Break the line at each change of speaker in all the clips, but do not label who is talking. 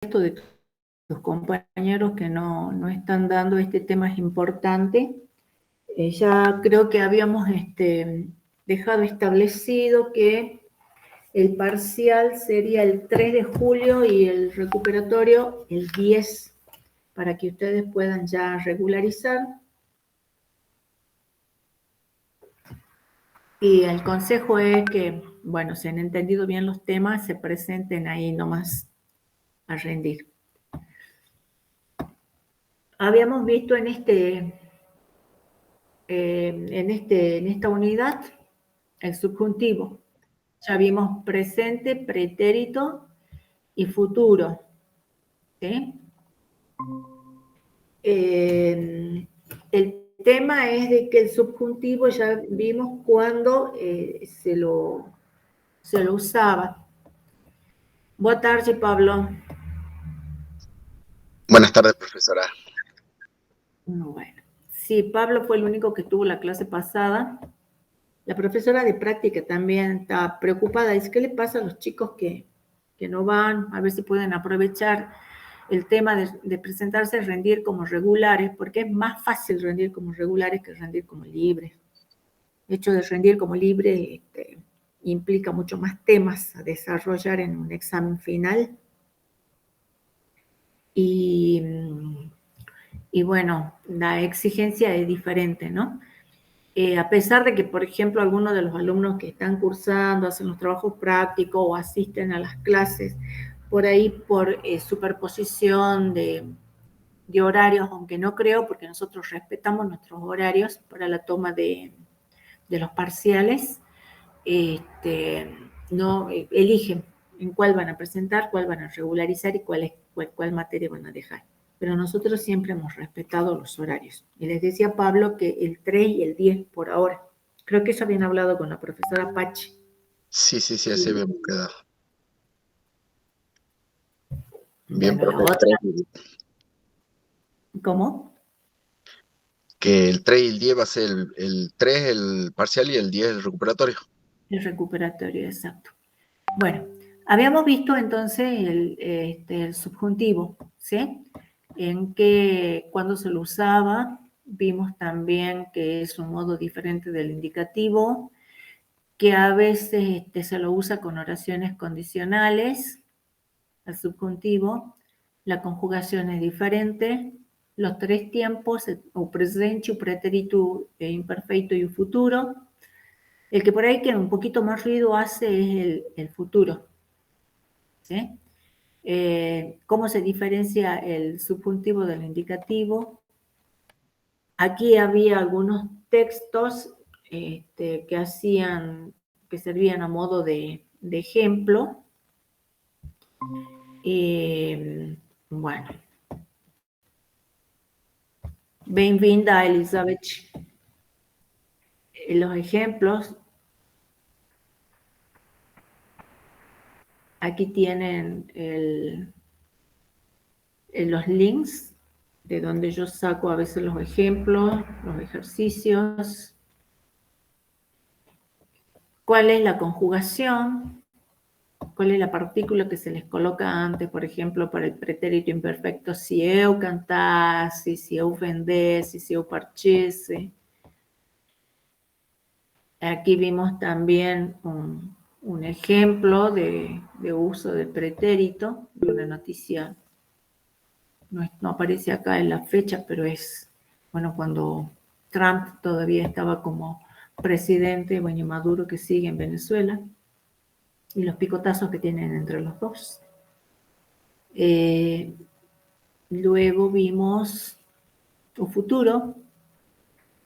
de tus compañeros que no están dando este tema es importante. Ya creo que habíamos dejado establecido que el parcial sería el 3 de julio y el recuperatorio el 10, para que ustedes puedan ya regularizar. Y el consejo es que, bueno, si han entendido bien los temas, se presenten ahí nomás a rendir. Habíamos visto en esta unidad el subjuntivo. Ya vimos presente, pretérito y futuro. ¿Sí? El tema es de que el subjuntivo ya vimos cuando se lo usaba. Boa tarde, Pablo.
Buenas tardes, profesora.
Bueno, sí, Pablo fue el único que tuvo la clase pasada. La profesora de práctica también está preocupada. Dice, ¿qué le pasa a los chicos que no van? A ver si pueden aprovechar el tema de presentarse y rendir como regulares, porque es más fácil rendir como regulares que rendir como libres. El hecho de rendir como libre implica mucho más temas a desarrollar en un examen final. Y bueno, la exigencia es diferente, ¿no? A pesar de que, por ejemplo, algunos de los alumnos que están cursando, hacen los trabajos prácticos o asisten a las clases, por ahí por superposición de horarios, aunque no creo, porque nosotros respetamos nuestros horarios para la toma de los parciales, no eligen en cuál van a presentar, cuál van a regularizar y cuál materia van a dejar. Pero nosotros siempre hemos respetado los horarios. Y les decía Pablo que el 3 y el 10 por ahora. Creo que eso habían hablado con la profesora Pachi.
Sí, así habíamos quedado. Bien,
Bueno, la
profe.
otra. ¿Cómo?
Que el 3 y el 10 va a ser el 3 el parcial y el 10 el recuperatorio.
El recuperatorio, exacto. Bueno, habíamos visto entonces el subjuntivo, ¿sí? En que cuando se lo usaba, vimos también que es un modo diferente del indicativo, que a veces se lo usa con oraciones condicionales, el subjuntivo, la conjugación es diferente, los tres tiempos, o presente, o pretérito imperfecto y un futuro. El que por ahí que un poquito más ruido hace es el futuro. ¿Sí? ¿Cómo se diferencia el subjuntivo del indicativo? Aquí había algunos textos que servían a modo de ejemplo. Bueno. Bem-vinda, Elizabeth. Los ejemplos. Aquí tienen los links de donde yo saco a veces los ejemplos, los ejercicios. ¿Cuál es la conjugación? ¿Cuál es la partícula que se les coloca antes, por ejemplo, para el pretérito imperfecto? Si eu cantasse, si eu vendesse, si eu partisse. Aquí vimos también un ejemplo de uso del pretérito, de una noticia. No aparece acá en la fecha, pero es, bueno, cuando Trump todavía estaba como presidente, bueno, Maduro que sigue en Venezuela, y los picotazos que tienen entre los dos. Luego vimos un futuro.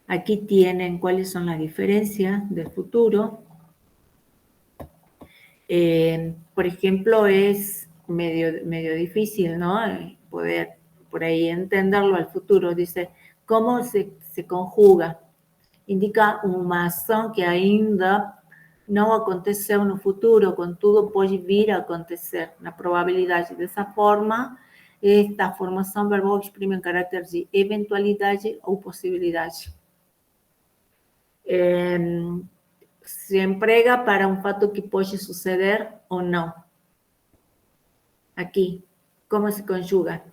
Aquí tienen cuáles son las diferencias del futuro. Por ejemplo, es medio difícil, ¿no? Poder por ahí entenderlo al futuro. Dice, ¿cómo se conjuga? Indica uma ação que ainda não aconteceu no futuro, contudo pode vir a acontecer na probabilidade. Dessa forma, esta formação verbal exprime um caráter de eventualidade ou possibilidade. Se emprega para um fato que pode suceder ou não. Aqui. ¿Cómo se conjuga?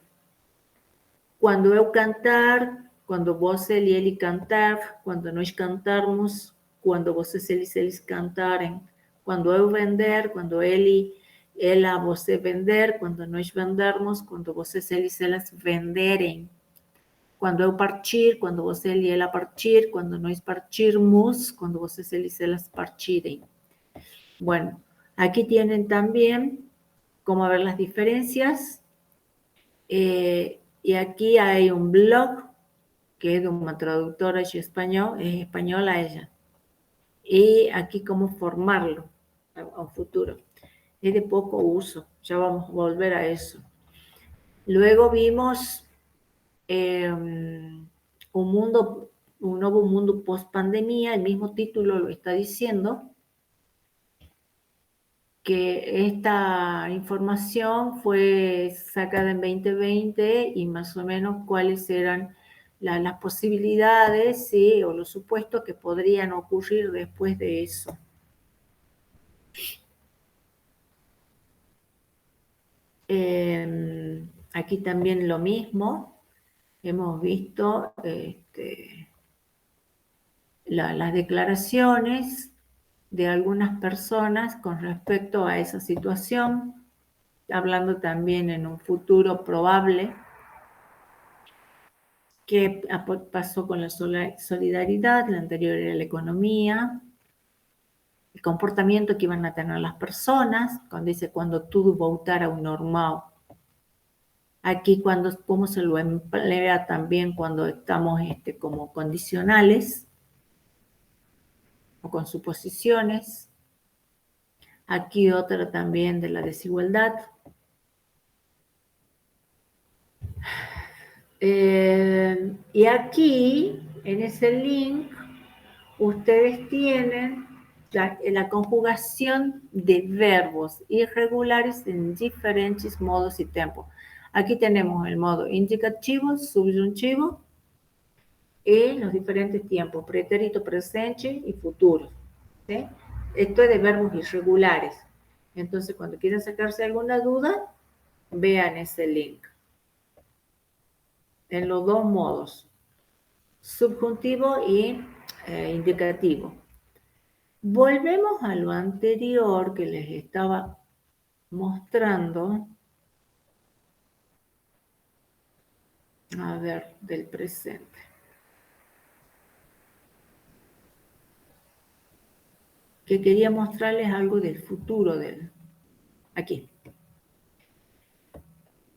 Quando eu cantar, quando você e ele cantar, quando nós cantarmos, quando vocês e eles cantarem, quando eu vender, quando ele, ela, você vender, quando nós vendermos, quando vocês e elas venderem, quando eu partir, quando você e ela partir, quando nós partirmos, quando vocês e elas partirem. Bueno, aquí tienen también cómo ver las diferencias. Y aquí hay un blog que es de una traductora es española ella. Y aquí cómo formarlo a un futuro. Es de poco uso, ya vamos a volver a eso. Luego vimos un nuevo mundo post pandemia, el mismo título lo está diciendo, que esta información fue sacada en 2020 y más o menos cuáles eran las posibilidades, ¿sí? O los supuestos que podrían ocurrir después de eso. Aquí también lo mismo, hemos visto las declaraciones de algunas personas con respecto a esa situación, hablando también en un futuro probable. ¿Qué pasó con la solidaridad? La anterior era la economía, el comportamiento que iban a tener las personas, cuando dice cuando todo voltar a un normal. Aquí cómo se lo emplea también cuando estamos como condicionales o con suposiciones. Aquí otra también de la desigualdad. Y aquí, en ese link, ustedes tienen la conjugación de verbos irregulares en diferentes modos y tiempos. Aquí tenemos el modo indicativo, subyuntivo y los diferentes tiempos, pretérito, presente y futuro. ¿Sí? Esto es de verbos irregulares. Entonces, cuando quieran sacarse alguna duda, vean ese link. En los dos modos, subjuntivo y indicativo. Volvemos a lo anterior que les estaba mostrando. A ver, del presente. Que quería mostrarles algo del futuro aquí.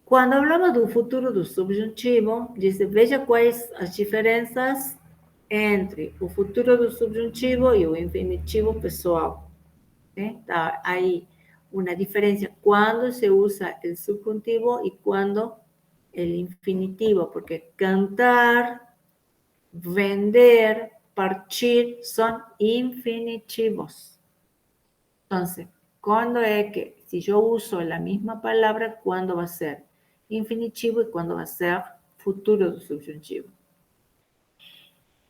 Quando hablamos do futuro do subjuntivo, dice, veja quais as diferenças entre o futuro do subjuntivo e o infinitivo pessoal. ¿Sí? Hay una diferencia cuando se usa el subjuntivo y cuando el infinitivo, porque cantar, vender, partir son infinitivos. Entonces, ¿cuándo es que, si yo uso la misma palabra, cuándo va a ser infinitivo y cuándo va a ser futuro do subjuntivo?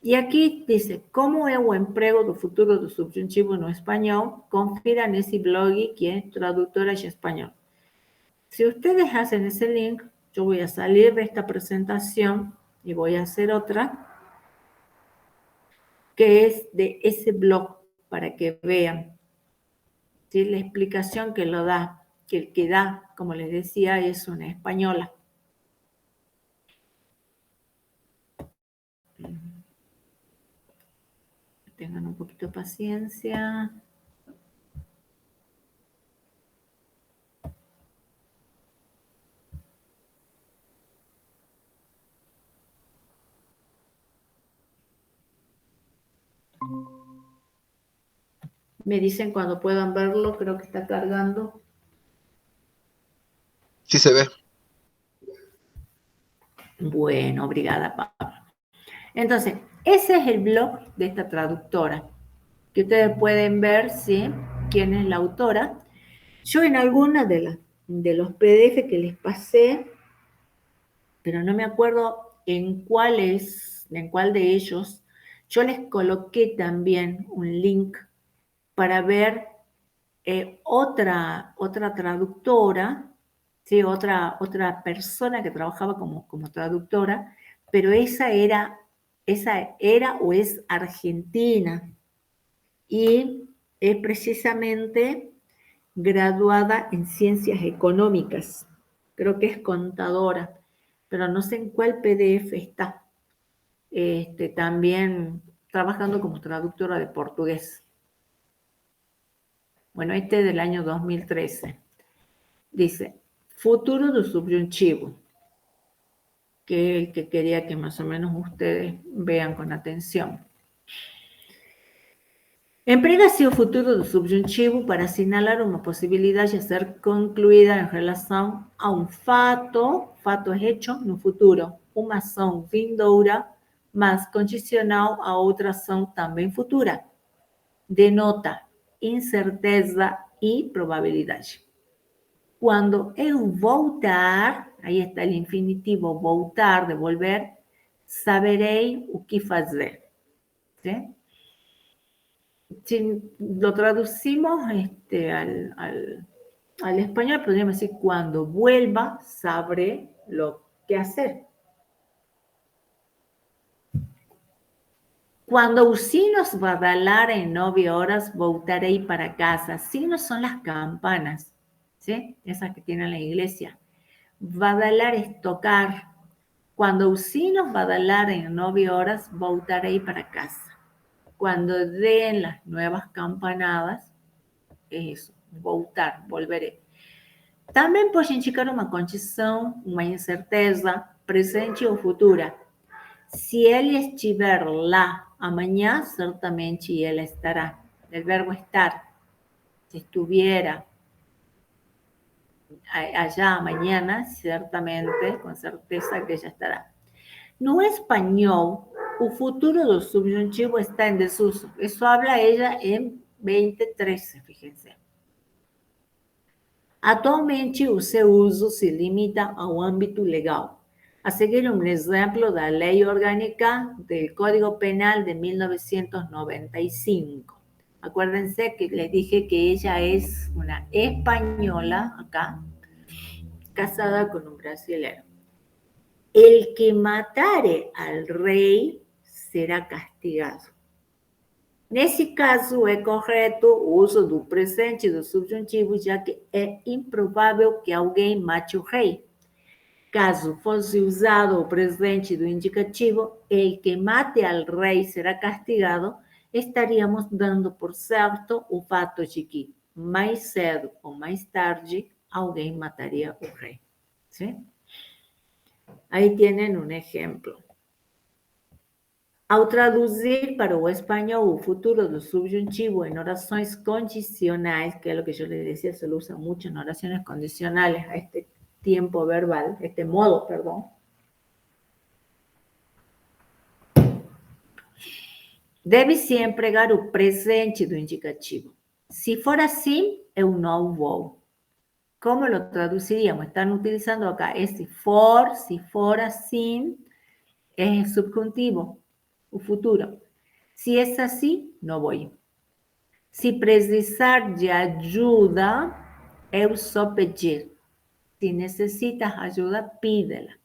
E aqui dice, como é o emprego do futuro do subjuntivo no espanhol, confira nesse blog que é traductora de espanhol. Si ustedes hacen ese link, yo voy a salir de esta presentación y voy a hacer otra que es de ese blog para que vean. ¿Sí? La explicación que lo da, que el que da, como les decía, es una española. Tengan un poquito de paciencia. Me dicen cuando puedan verlo, creo que está cargando.
Sí se ve.
Bueno, obrigada, Pablo. Entonces, ese es el blog de esta traductora, que ustedes pueden ver, ¿sí? Quién es la autora. Yo en alguna de los PDF que les pasé, pero no me acuerdo en cuál de ellos, yo les coloqué también un link para ver otra traductora ¿sí? Otra persona que trabajaba como traductora, pero esa era o es argentina y es precisamente graduada en ciencias económicas. Creo que es contadora, pero no sé en cuál PDF está. También trabajando como traductora de portugués. Bueno, este es del año 2013. Dice, futuro do subjuntivo, que es el que quería que más o menos ustedes vean con atención. Emprega-se o futuro do subjuntivo para assinalar uma possibilidade a ser concluída em relação a um fato hecho no futuro, uma ação vindoura, mas condicional a outra ação também futura. Denota incerteza e probabilidade. Quando eu voltar, aí está o infinitivo voltar, devolver, saberei o que fazer. ¿Sí? Si lo traducimos al español, podríamos decir, cuando vuelva, sabré lo que hacer. Cuando o sino badalar en 9 horas, voltaré para casa. Sinos son las campanas, ¿sí? Esas que tiene la iglesia. Badalar es tocar. Cuando o sino badalar en 9 horas, voltaré para casa. Cuando den las nuevas campanadas, es isso, voltar, volverei. Também pode indicar uma condição, uma incerteza, presente ou futura. Se ele estiver lá amanhã, certamente ele estará. El verbo estar. Si estuviera allá mañana, certamente, con certeza que ya estará. No espanhol, o futuro do subjuntivo está em desuso. Isso habla ella em 2013, fíjense. Atualmente, o seu uso se limita ao âmbito legal. A seguir, um exemplo da Lei Orgânica del Código Penal de 1995. Acuérdense que les dije que ella es una española, acá, casada con un brasilero. El que matare al rei será castigado. Nesse caso, é correto o uso do presente do subjuntivo, já que é improvável que alguém mate o rei. Caso fosse usado o presente do indicativo, el que mate al rei será castigado, estaríamos dando por certo o fato de que mais cedo ou mais tarde alguém mataria o rei. ¿Sí? Ahí tienen un ejemplo. Ao traduzir para o espanhol o futuro do subjuntivo en orações condicionais, que es lo que yo les decía, se lo usa mucho en oraciones condicionales a este tiempo verbal, este modo, perdón. Deve-se empregar o presente do indicativo. Si for assim, eu não vou. ¿Cómo lo traduciríamos? Están utilizando acá ese for, si for assim, es el subjuntivo, o futuro. Si es así, no voy. Si precisar de ajuda, eu só pedir. Si necesitas ayuda, pídela.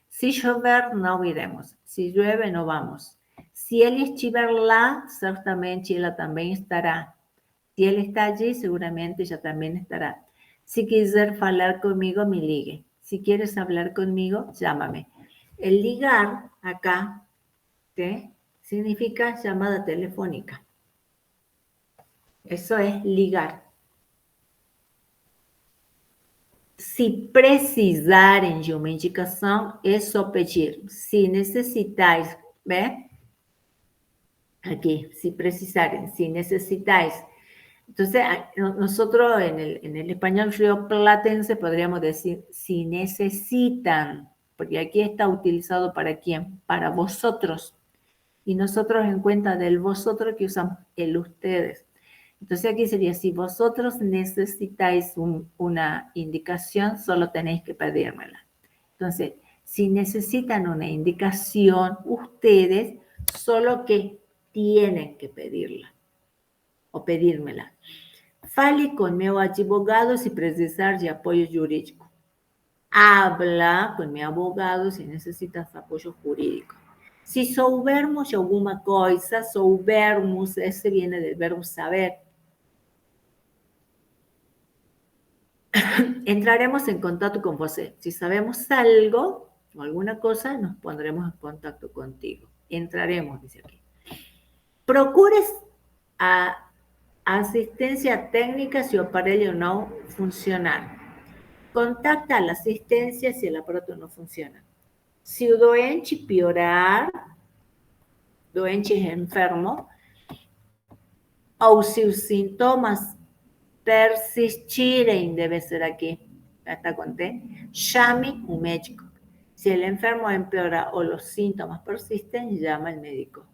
Si chover, no iremos. Si llueve, no vamos. Si él estiver lá, certamente ela também estará. Si él está allí, seguramente ella también estará. Si quiser falar conmigo, me ligue. Si quieres hablar conmigo, llámame. El ligar acá, ¿sí? Significa llamada telefónica. Eso es ligar. Se precisarem de uma indicação, é só pedir. Se necessitais, ¿ve? Aquí, si precisaren, si necesitáis. Entonces, nosotros en el español rioplatense podríamos decir si necesitan, porque aquí está utilizado para quién, para vosotros. Y nosotros en cuenta del vosotros que usan el ustedes. Entonces aquí sería, si vosotros necesitáis una indicación, solo tenéis que pedírmela. Entonces, si necesitan una indicación, ustedes solo que tienen que pedirla o pedírmela. Fale com meu advogado se precisar de apoio jurídico. habla com meu abogado se necessitas apoio jurídico. Se soubermos de alguma coisa, soubermos, esse vem do verbo saber, entraremos en contacto con você. Si sabemos algo o alguna cosa, nos pondremos en contacto contigo. Entraremos, dice aquí. Procures a assistência técnica se o aparelho não funcionar. Contacta a assistência se o aparato não funciona. Se o doente piorar, doente enfermo, ou se os sintomas persistirem, debe ser aqui, hasta conté, llame un médico. Si el enfermo empeora o los síntomas persisten, llama al médico.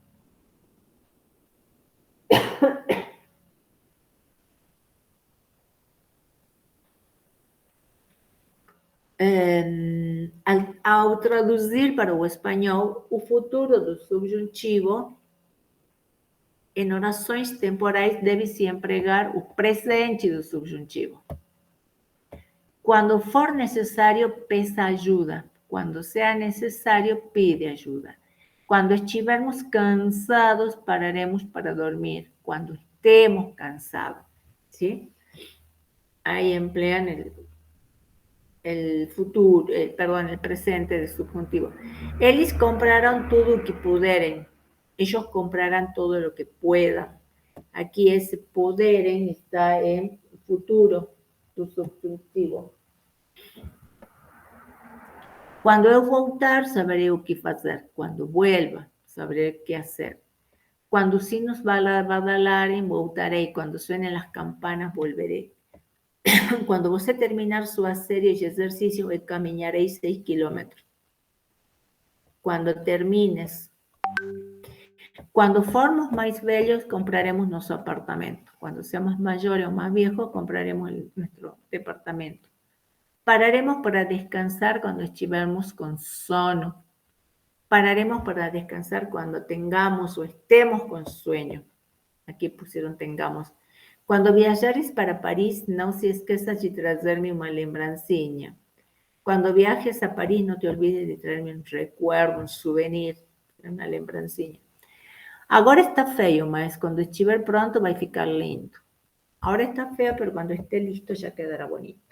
Ao traduzir para o espanhol, o futuro do subjuntivo em orações temporais deve se empregar o presente do subjuntivo. Quando for necessário, peça ajuda. Quando sea necessário, pide ajuda. Quando estivermos cansados, pararemos para dormir. Quando estemos cansados, ¿sí? Ahí emplean el futuro, perdón, el presente del subjuntivo. Eles compraron todo lo que pudieran. Ellos comprarán todo lo que puedan. Aquí ese pudieran está en futuro, tu subjuntivo. Quando eu voltar, saberei o que fazer. Quando vuelva, saberei o que hacer. Cuando os sinos badalarem, voltarei. Quando suenen las campanas, volveré. Quando você terminar sua série de exercícios, eu caminharei 6 kilómetros. Quando termines. Quando formos mais velhos, compraremos nosso apartamento. Quando seamos maiores ou mais viejos, compraremos nosso departamento. Pararemos para descansar cuando estivermos con sono. Pararemos para descansar cuando tengamos o estemos con sueño. Aquí pusieron tengamos. Cuando viajares para París, no se esqueças de traerme una lembrancinha. Cuando viajes a París, no te olvides de traerme un recuerdo, un souvenir, una lembrancinha. Agora está feio, mas quando estiver pronto vai ficar lindo. Ahora está feo, pero cuando esté listo ya quedará bonito.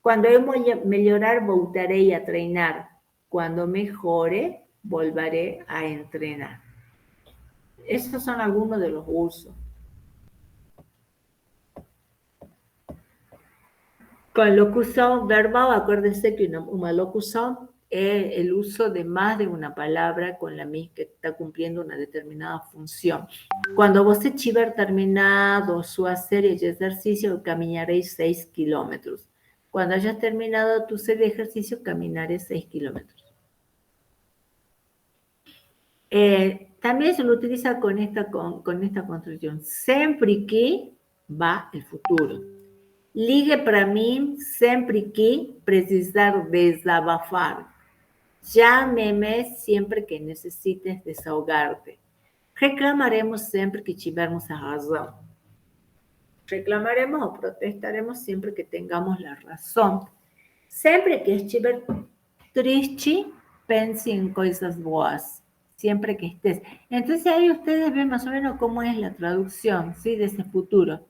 Cuando eu melhorar, voltarei a treinar. Cuando mejore, volveré a entrenar. Estos son algunos de los usos. Con locución verbal, acuérdense que una locución es el uso de más de una palabra con la misma que está cumpliendo una determinada función. Cuando você tiver terminado su serie de ejercicio, caminaréis 6 kilómetros. Cuando hayas terminado tu serie de ejercicio, caminaré 6 kilómetros. También se lo utiliza con esta construcción. Sempre que va el futuro. Ligue para mim sempre que precisar desabafar. Llame-me sempre que necessites desahogarte. Reclamaremos sempre que tivermos a razão. Reclamaremos o protestaremos sempre que tengamos la razón. Sempre que estiver triste, pense en cosas boas. Siempre que estés. Entonces ahí ustedes ven más o menos cómo es la traducción, ¿sí? De ese futuro.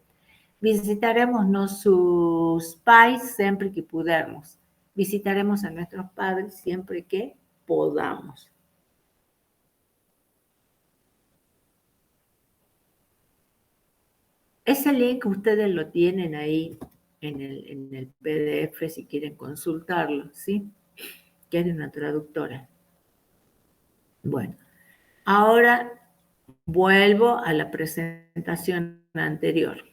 Visitaremos nuestros pais siempre que pudermos. Visitaremos a nuestros padres siempre que podamos. Ese link ustedes lo tienen ahí en el PDF si quieren consultarlo, ¿sí? Que es de una traductora. Bueno, ahora vuelvo a la presentación anterior,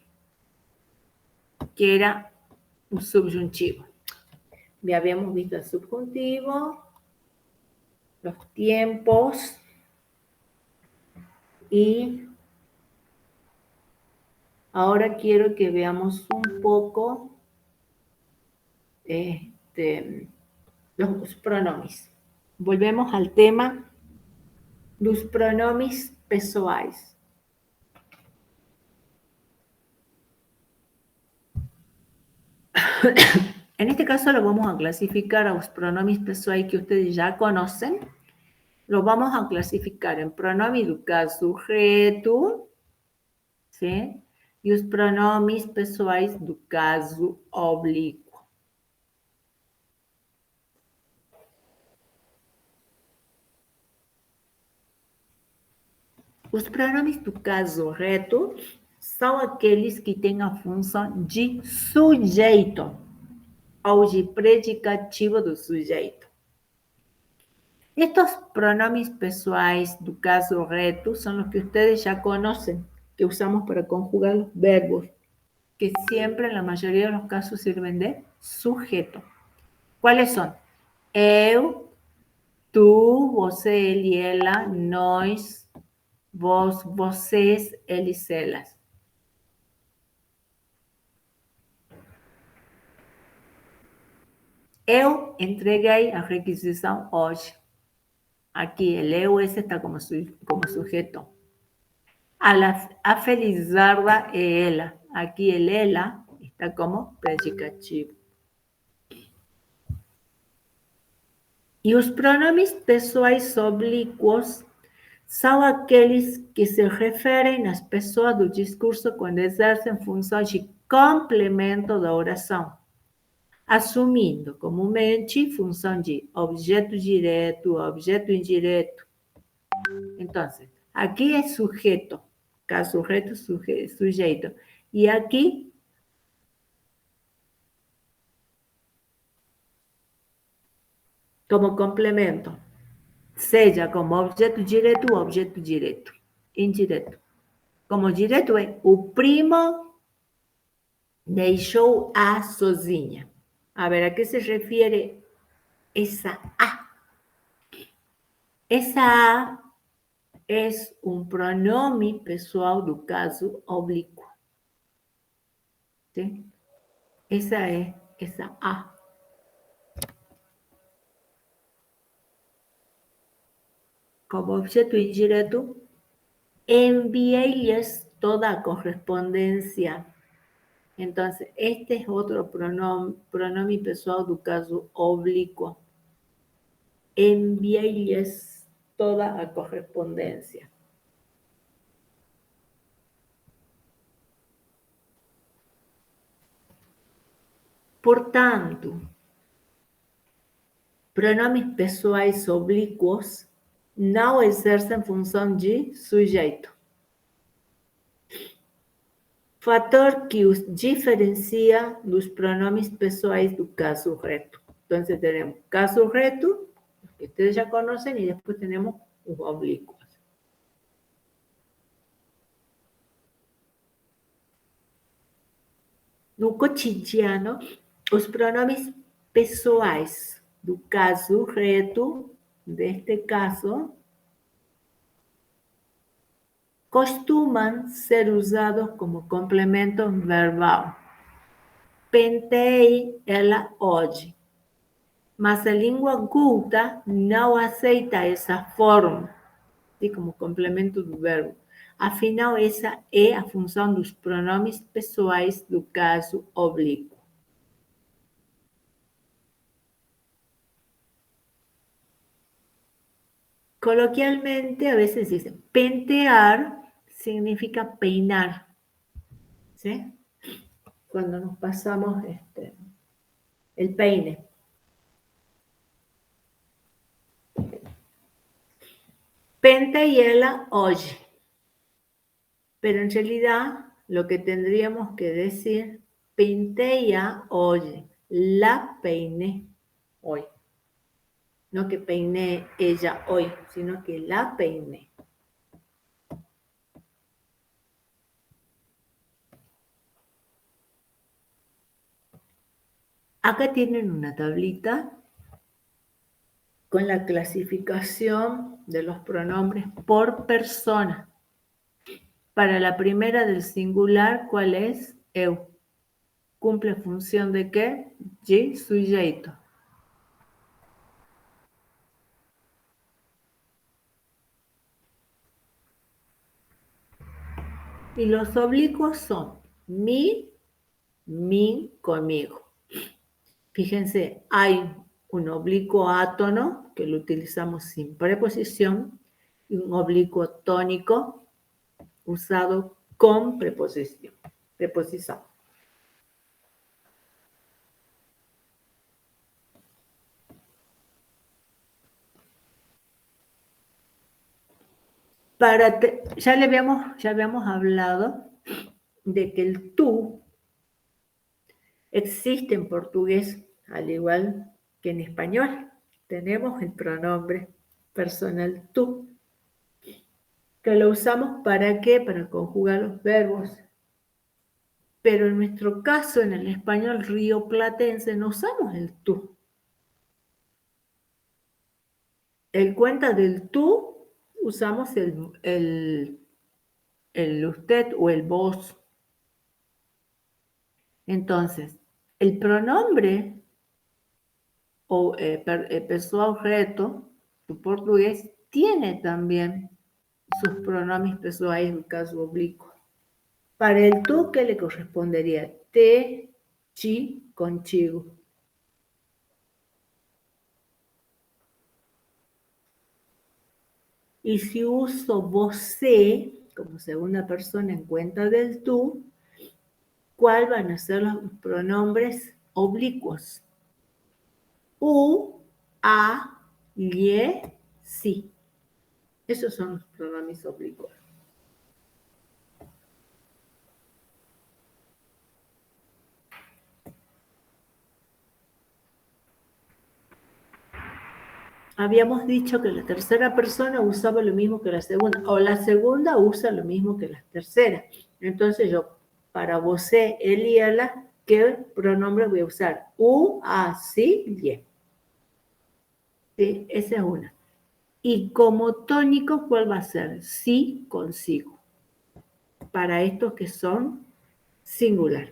que era un subjuntivo. Ya habíamos visto el subjuntivo, los tiempos y ahora quiero que veamos un poco los pronombres. Volvemos al tema los pronombres pessoais. En este caso lo vamos a clasificar a los pronombres pessoais que ustedes ya conocen. Lo vamos a clasificar en pronome do caso sujeto, ¿sí? E os pronomes pessoais do caso oblíquo. Os pronomes do caso reto são aqueles que têm a função de sujeito ou de predicativo do sujeito. Estos pronombres pessoais do caso reto son los que ustedes ya conocen, que usamos para conjugar los verbos, que siempre en la mayoría de los casos sirven de sujeto. ¿Cuáles son? Eu, tú, você, ele, ela, nós, vós, vocês, eles, elas. Eu entreguei a requisição hoje. Aquí el eu, ese está como sujeto. A Felizarda e ela. Aquí el ela está como predicativo. E os pronomes pessoais oblíquos são aqueles que se referem às pessoas do discurso quando exercem função de complemento da oração, assumindo comumente função de objeto direto, objeto indireto. Então, aqui é sujeito, caso reto, sujeito. E aqui, como complemento, seja como objeto direto ou objeto direto, indireto. Como direto é o primo deixou a sozinha. A ver, a que se refere essa a? Essa a é um pronome pessoal do caso oblíquo. ¿Sí? Essa é essa a. Como objeto indireto, enviéles toda a correspondencia. Entonces, este es otro pronombre pessoal do caso oblíquo. Enviéles toda a correspondencia. Portanto, pronomes pessoais oblíquos não exercem função de sujeito. Fator que os diferencia dos pronomes pessoais do caso reto. Entonces tenemos caso reto, que ustedes ya conocen, y después tenemos los oblíquos. No cotidiano, os pronomes pessoais do caso reto, deste caso, costumam ser usados como complemento verbal. Pentei ela hoje. Mas a língua culta não aceita essa forma, assim, como complemento do verbo. Afinal, essa é a função dos pronomes pessoais do caso oblíquo. Coloquialmente, a veces dicen, pentear significa peinar, ¿sí? Cuando nos pasamos el peine. Pentei ela hoje. Pero en realidad lo que tendríamos que decir, pintei a hoy, la peiné hoy. No que peiné ella hoy, sino que la peiné. Acá tienen una tablita con la clasificación de los pronombres por persona. Para la primera del singular, ¿cuál es? Eu. ¿Cumple función de qué? De sujeito. Y los oblicuos son mi, conmigo. Fíjense, hay un oblicuo átono, que lo utilizamos sin preposición, y un oblicuo tónico usado con preposición. Ya habíamos hablado de que el tú existe en portugués, al igual que en español. Tenemos el pronombre personal tú, que lo usamos ¿para qué? Para conjugar los verbos. Pero en nuestro caso, en el español rioplatense, no usamos el tú. En cuenta del tú, usamos el usted o el vos. Entonces, el pronombre o persona objeto, en portugués, tiene también sus pronombres pessoais en caso oblicuo. Para el tú, ¿qué le correspondería? Te, chi, contigo. Y si uso você como segunda persona en cuenta del tú, ¿cuáles van a ser los pronombres oblicuos? U, a, lie, si. Esos son los pronombres oblicuos. Habíamos dicho que la tercera persona usaba lo mismo que la segunda, o la segunda usa lo mismo que la tercera. Entonces yo, para você, él y ella, ¿qué pronombre voy a usar? U, a, si, lie. ¿Sí? Esa es una. Y como tónico, ¿cuál va a ser? Sí, consigo. Para estos que son singular.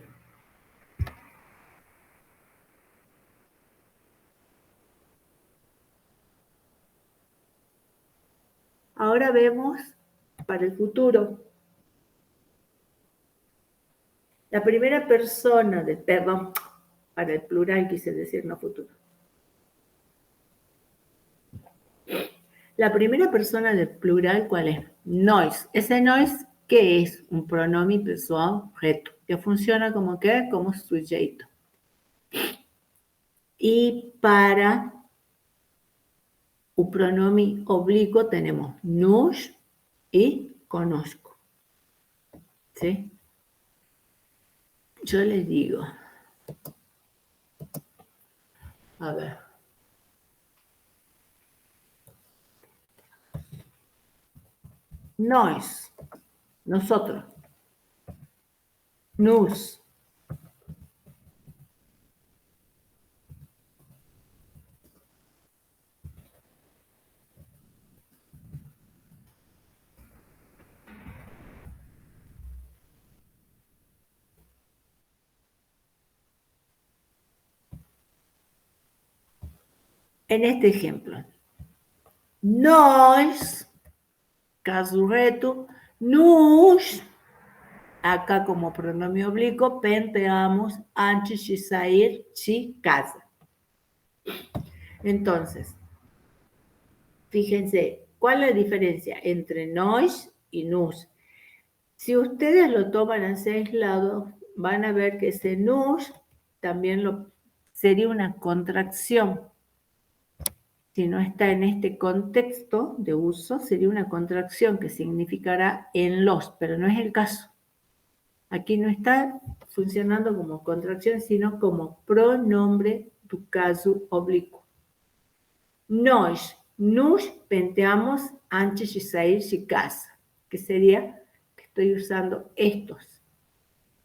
Ahora vemos para el futuro. La primera persona del, perdón, para el plural quise decir, no futuro. La primera persona del plural, ¿cuál es? Nós. Ese nós, ¿qué es? Un pronombre pessoal objeto, que funciona como ¿qué? Como sujeto. Y para un pronombre oblicuo tenemos nos y conozco. ¿Sí? Yo les digo, a ver. Nós, nosotros. Nos. En este ejemplo, nós, caso reto, nos, acá como pronombre oblicuo, penteamos antes de sair de casa. Entonces, fíjense, ¿cuál es la diferencia entre nós y nos? Si ustedes lo toman así aislado, van a ver que ese nos también sería una contracción. Si no está en este contexto de uso, sería una contracción que significará en los, pero no es el caso. Aquí no está funcionando como contracción, sino como pronombre do caso oblicuo. Nós nos penteamos antes de sair de casa, que sería que estoy usando estos,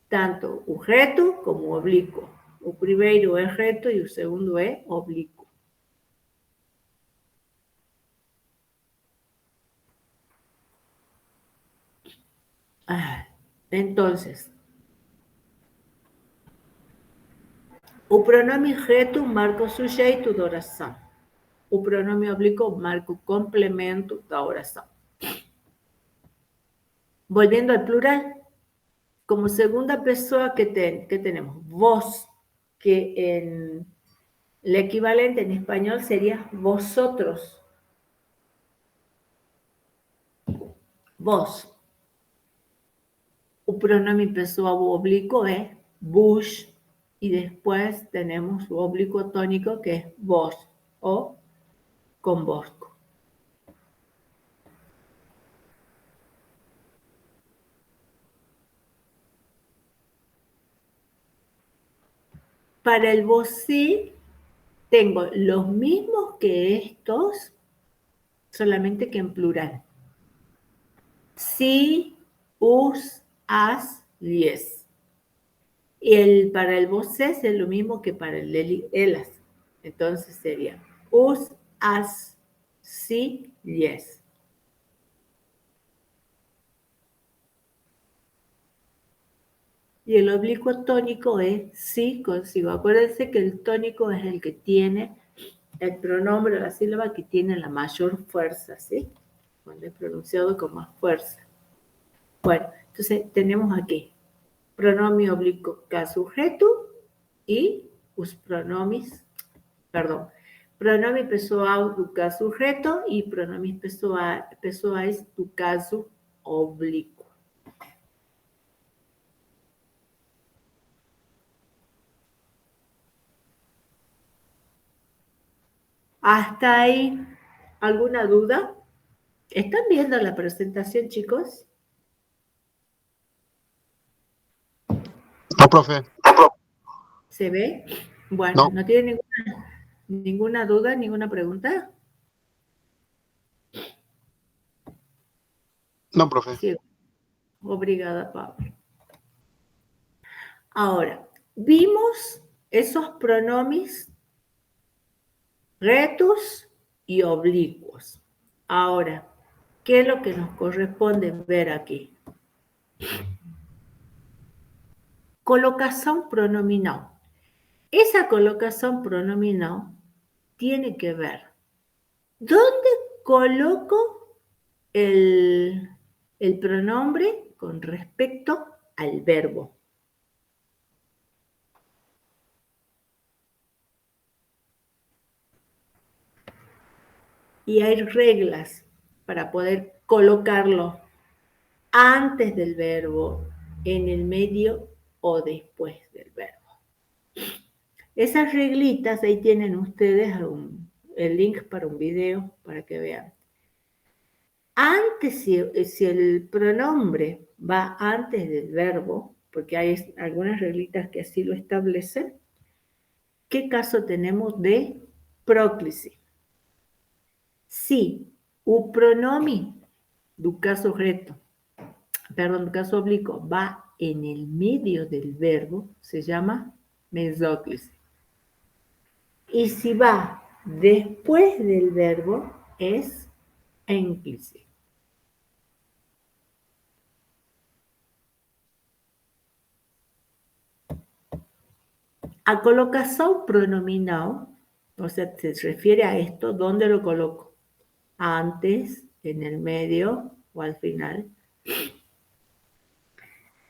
tanto o reto como o oblíquo. O primeiro é reto e o segundo é oblíquo. Entonces, o pronome reto marca o sujeito da oração. O pronome oblíquo marca o complemento da oração. Volviendo al plural, como segunda persona que tenemos vos, que El equivalente en español sería vosotros. Vos. Un pronombre pessoal oblicuo es vos y después tenemos su oblicuo tónico que es vos o convosco. Para el vos sí tengo los mismos que estos, solamente que en plural. Sí, us, as, lies. Y para el vos es lo mismo que para el elas. Entonces sería us, as, sí, lies. Y el oblicuo tónico es sí consigo. Acuérdense que el tónico es el que tiene el pronombre o la sílaba que tiene la mayor fuerza, ¿sí? Cuando es pronunciado con más fuerza. Bueno, entonces tenemos aquí pronombre oblicuo sujeto y us pronomis, perdón, pronombre pessoal do caso sujeto y pronombres pessoais do caso oblíquo. ¿Hasta ahí alguna duda? ¿Están viendo la presentación, chicos?
No, profe.
¿Se ve? Bueno,
No,
¿no tienen ninguna duda, ninguna pregunta?
no, profe.
Sí, obrigada, Pablo. Ahora, vimos esos pronombres retos y oblicuos. Ahora, ¿qué es lo que nos corresponde ver aquí? Colocación pronominal. Esa colocación pronominal tiene que ver dónde coloco el pronombre con respecto al verbo. Y hay reglas para poder colocarlo antes del verbo, en el medio o después del verbo. Esas reglitas, ahí tienen ustedes el link para un video para que vean. Antes, si el pronombre va antes del verbo, porque hay algunas reglitas que así lo establecen, ¿qué caso tenemos de próclise? Si un pronombre do caso reto, perdón, do caso oblicuo va en el medio del verbo, se llama mesóclise. Y si va después del verbo, es énclise. A colocación pronominal, o sea, se refiere a esto, ¿dónde lo coloco? Antes, en el medio o al final.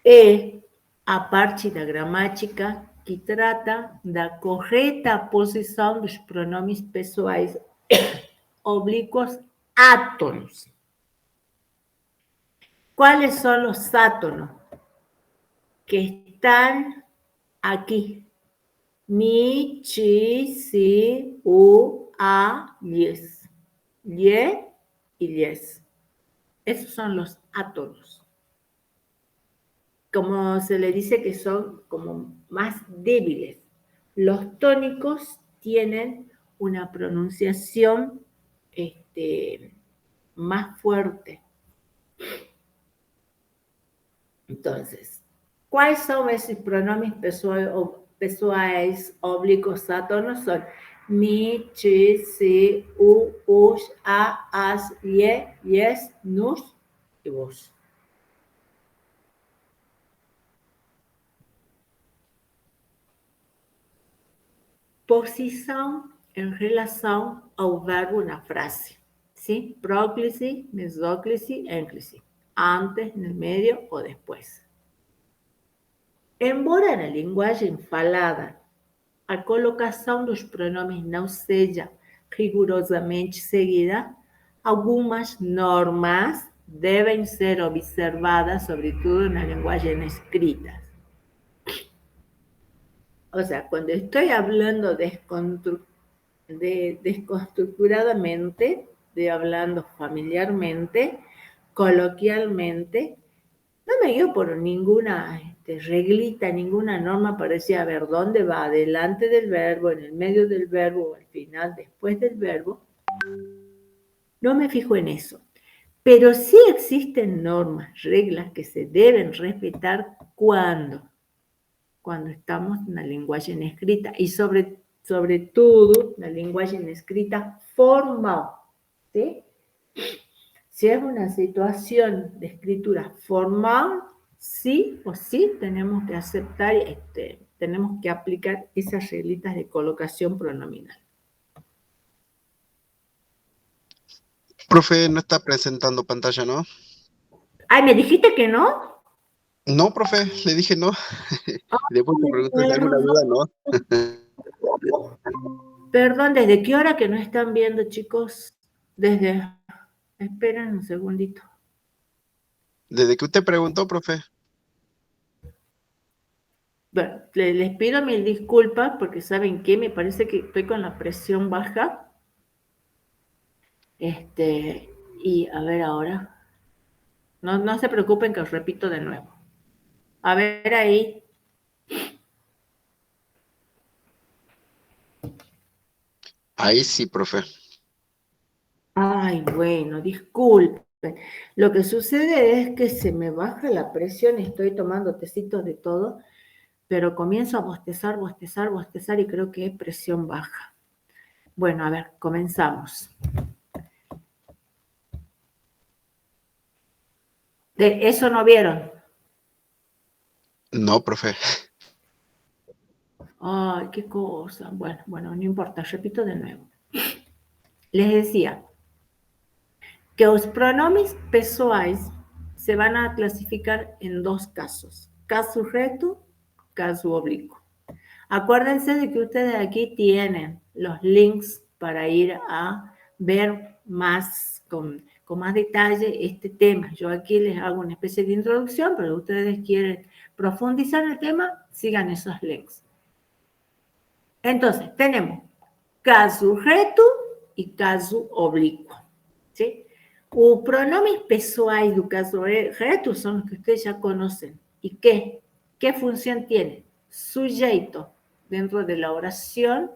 É a parte da gramática que trata da correta posição dos pronomes pessoais oblíquos átonos. ¿Cuáles son los átonos? Que están aquí. Mi, chi, si, u, a, lies. Lie y lies. Esos son los átonos. Como se le dice que son como más débiles. Los tónicos tienen una pronunciación más fuerte. Entonces, ¿cuáles son esos pronombres pessoais oblíquos átonos? Son mi, chi, si, u, us, a, as, lie, lies, nos y vos. Posição em relação ao verbo na frase. ¿Sí? Próclise, mesóclise, énclise. Antes, en el medio o después. Embora na linguagem falada a colocação dos pronomes não seja rigorosamente seguida, algumas normas deben ser observadas, sobre todo en la lenguaje escrita. O sea, cuando estoy hablando desconstructuradamente, de hablando familiarmente, coloquialmente, no me guío por ninguna reglita, ninguna norma para decir, a ver, ¿dónde va? Adelante del verbo, en el medio del verbo, al final, después del verbo. No me fijo en eso. Pero sí existen normas, reglas que se deben respetar cuando estamos en la lenguaje en escrita y sobre todo la lenguaje en escrita formal, ¿sí? Si es una situación de escritura formal, sí o sí tenemos que aceptar, tenemos que aplicar esas reglitas de colocación pronominal.
Profe, no está presentando pantalla, ¿no?
Ay, ¿me dijiste que no?
No, profe, le dije no. Después te
Ay,
pregunto si hay alguna
perdón.
duda, ¿no?
Perdón, ¿desde qué hora que no están viendo, chicos? Esperen un segundito.
Desde que usted preguntó, profe.
Bueno, les pido mil disculpas porque ¿saben qué? Me parece que estoy con la presión baja. Y a ver ahora. No se preocupen que os repito de nuevo. A ver ahí.
Ahí sí, profe.
Ay, bueno, disculpen. Lo que sucede es que se me baja la presión, estoy tomando tecitos de todo, pero comienzo a bostezar, bostezar, bostezar y creo que es presión baja. Bueno, a ver, comenzamos. ¿De eso no vieron?
No, profe.
Ay, qué cosa. Bueno, no importa, repito de nuevo. Les decía que los pronombres pessoais se van a clasificar en dos casos, caso recto, caso oblicuo. Acuérdense de que ustedes aquí tienen los links para ir a ver más con más detalle este tema. Yo aquí les hago una especie de introducción, pero ustedes quieren profundizar el tema, sigan esos links. Entonces, tenemos caso reto e caso oblíquo, ¿sí? Os pronomes pessoais do caso reto son los que ustedes ya conocen. ¿Y qué? ¿Qué función tiene? Sujeto. Dentro de la oración,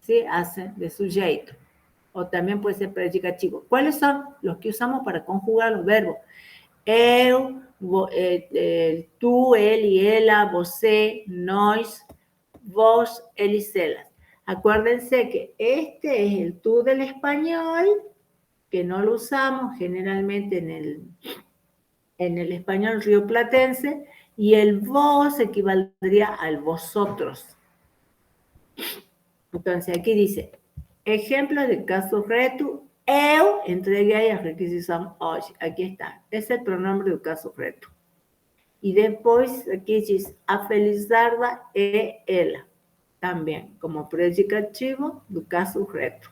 ¿sí? Hace de sujeto. O también puede ser predicativo. ¿Cuáles son los que usamos para conjugar los verbos? Eu, tú, él y ela, você, nós, vos, él y celas. Acuérdense que este es el tú del español, que no lo usamos generalmente en el español rioplatense, y el vos equivaldría al vosotros. Entonces aquí dice, ejemplo de caso reto, eu entreguei a requisição hoje. Aqui está. Esse é o pronome do caso reto. E depois aqui diz, a Felizarda é ela. Também, como predicativo do caso reto.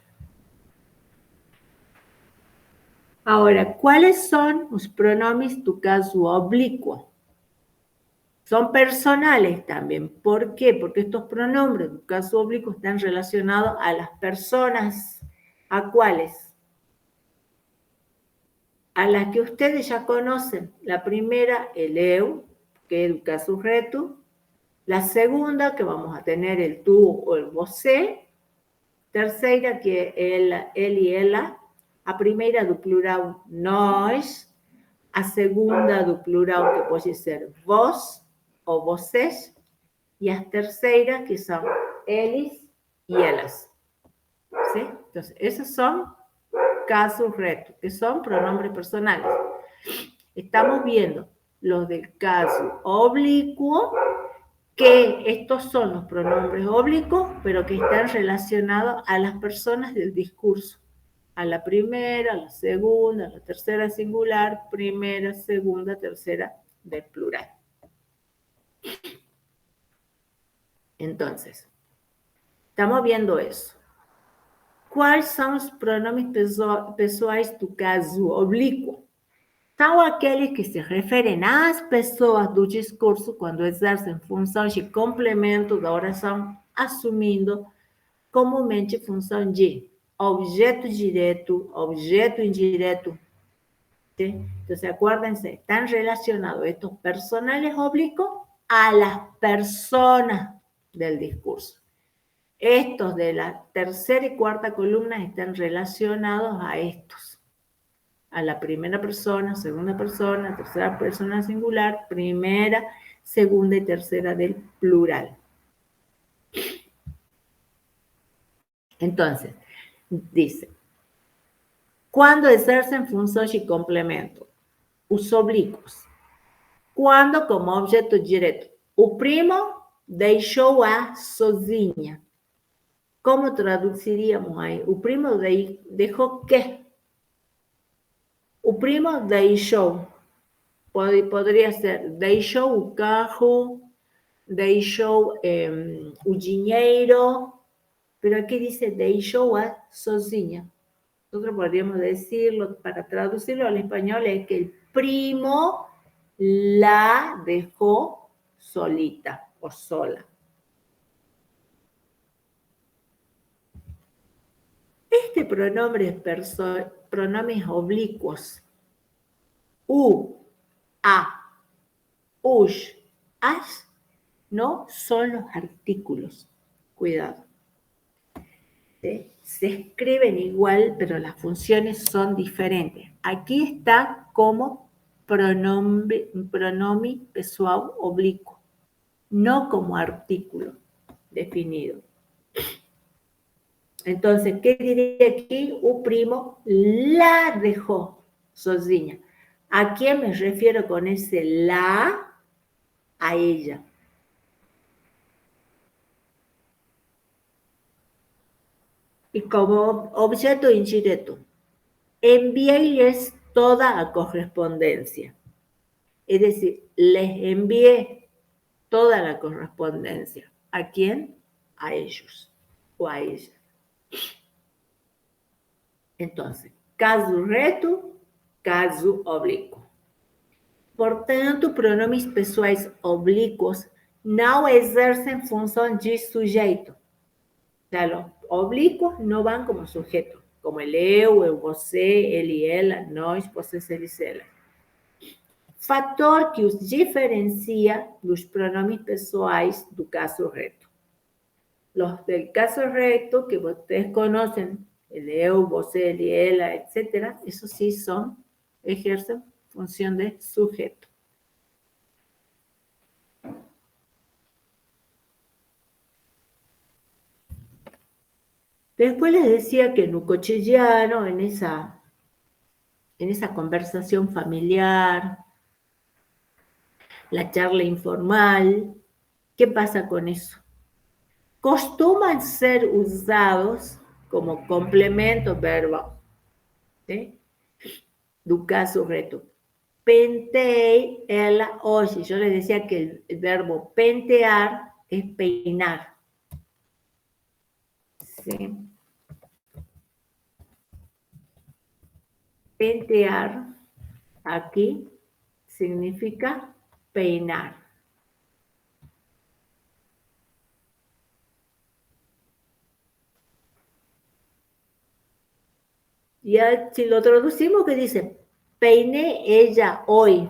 Ahora, ¿cuáles son los pronombres do caso oblíquo? Son personales también. ¿Por qué? Porque estos pronombres del caso oblicuo están relacionados a las personas. ¿A cuáles? A las que ustedes ya conocen. La primera, el eu, que es el caso reto. La segunda, que vamos a tener el tú o el você. Terceira, que é ele e ela. A primeira do plural, nós. A segunda do plural, que pode ser vós ou vocês. Y las terceras, que son eles y elas. ¿Sí? Entonces, esos son casos retos, que son pronombres personales. Estamos viendo los del caso oblicuo, que estos son los pronombres oblicuos, pero que están relacionados a las personas del discurso. A la primera, a la segunda, a la tercera singular, primera, segunda, tercera del plural. Entonces, Estamos viendo eso. Quais são os pronomes pessoais do caso oblíquo? São aqueles que se referem às pessoas do discurso quando exercem funções de complemento da oração, assumindo comumente função de objeto direto, objeto indireto. ¿Sí? Entonces, acuérdense, están relacionados estos personales oblicuos a las personas del discurso. Estos de la tercera y cuarta columna están relacionados a estos. A la primera persona, segunda persona, tercera persona singular, primera, segunda y tercera del plural. Entonces, dice, quando exercem funções de complemento, os oblíquos. Quando, como objeto direto, o primo deixou a sozinha. Como traduziríamos aí? O primo deixou quê? O primo deixou. Poderia ser, deixou o carro, deixou o dinheiro, pero aqui dice deixou a sozinha. Nosotros podríamos decirlo, para traducirlo al español, es que el primo la dejó solita o sola. Este pronombres oblicuos, u, a, us, as, no son los artículos. Cuidado. ¿Sí? Se escriben igual, pero las funciones son diferentes. Aquí está como pronombre pessoal oblicuo, no como artículo definido. Entonces, ¿qué diría aquí? O primo la dejó sozinha. ¿A quién me refiero con ese la? A ella. Y como objeto indirecto, enviéles toda la correspondencia. Es decir, les envié toda la correspondencia. ¿A quién? A ellos o a ella. Entonces, caso reto, caso oblíquo. Portanto, pronomes pessoais oblíquos não exercem função de sujeito. O sea, los oblicuos no van como sujeto, como el eu, el você, ele e ela, nós, vocês, eles e elas. Fator que os diferencia dos pronomes pessoais do caso reto. Los del caso reto, que ustedes conocen, el eu, você, ele, ela, etc., esos sí ejercen función de sujeto. Después les decía que en un cotidiano, en esa conversación familiar, la charla informal, ¿qué pasa con eso? Costuman ser usados como complemento verbal, ¿sí? Do caso reto. Pentei ela hoje. Yo les decía que el verbo pentear es peinar. ¿Sí? Pentear aquí significa peinar. Y si lo traducimos, ¿qué dice? Peiné ella hoy.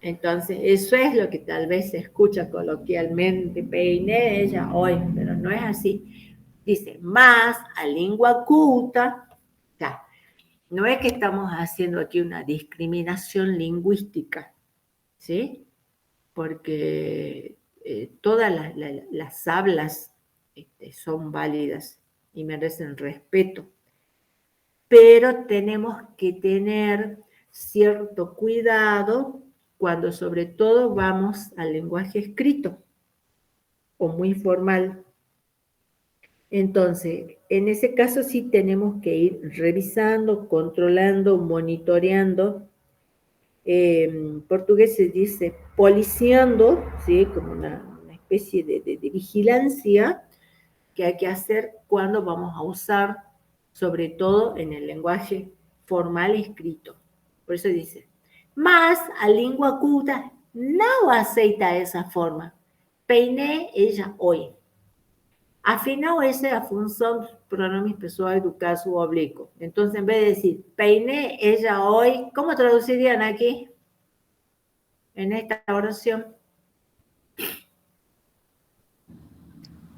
Entonces, eso es lo que tal vez se escucha coloquialmente, peiné ella hoy, pero no es así. Dice, más a lengua culta. O sea, no es que estamos haciendo aquí una discriminación lingüística, ¿sí? Porque todas las hablas son válidas y merecen respeto. Pero tenemos que tener cierto cuidado cuando sobre todo vamos al lenguaje escrito o muy formal. Entonces, en ese caso sí tenemos que ir revisando, controlando, monitoreando. En portugués se dice policiando, ¿sí? Como una especie de vigilancia que hay que hacer cuando vamos a usar, sobre todo en el lenguaje formal escrito. Por eso dice, mas a língua culta não aceita essa forma. Peinei ella hoy. Afinal, esa es la función dos pronombres pessoais do caso oblíquo. Entonces, en vez de decir, peiné ella hoy, ¿cómo traducirían aquí? En esta oración.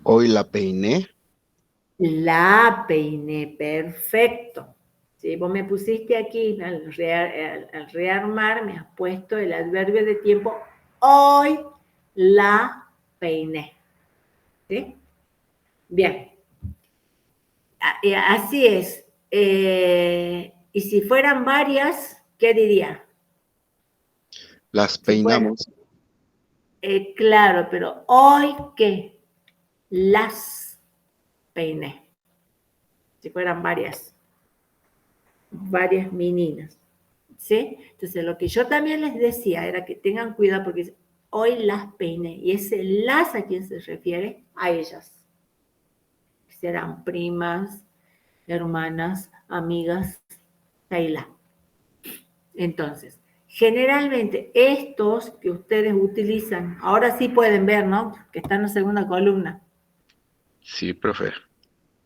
Hoy la peiné.
La peiné, perfecto. Si vos me pusiste aquí, al rearmar, me has puesto el adverbio de tiempo, hoy la peiné. ¿Sí? Bien. Así es. Y si fueran varias, ¿qué diría?
Las
Si fueran,
peinamos.
claro, pero hoy, ¿qué? Las peiné. Si fueran varias meninas. ¿Sí? Entonces, lo que yo también les decía era que tengan cuidado porque hoy las peiné. Y ese las, ¿a quién se refiere? A ellas. Serán primas, hermanas, amigas, Taila. Entonces, generalmente estos que ustedes utilizan, ahora sí pueden ver, ¿no? Que están en la segunda columna.
Sí, profe.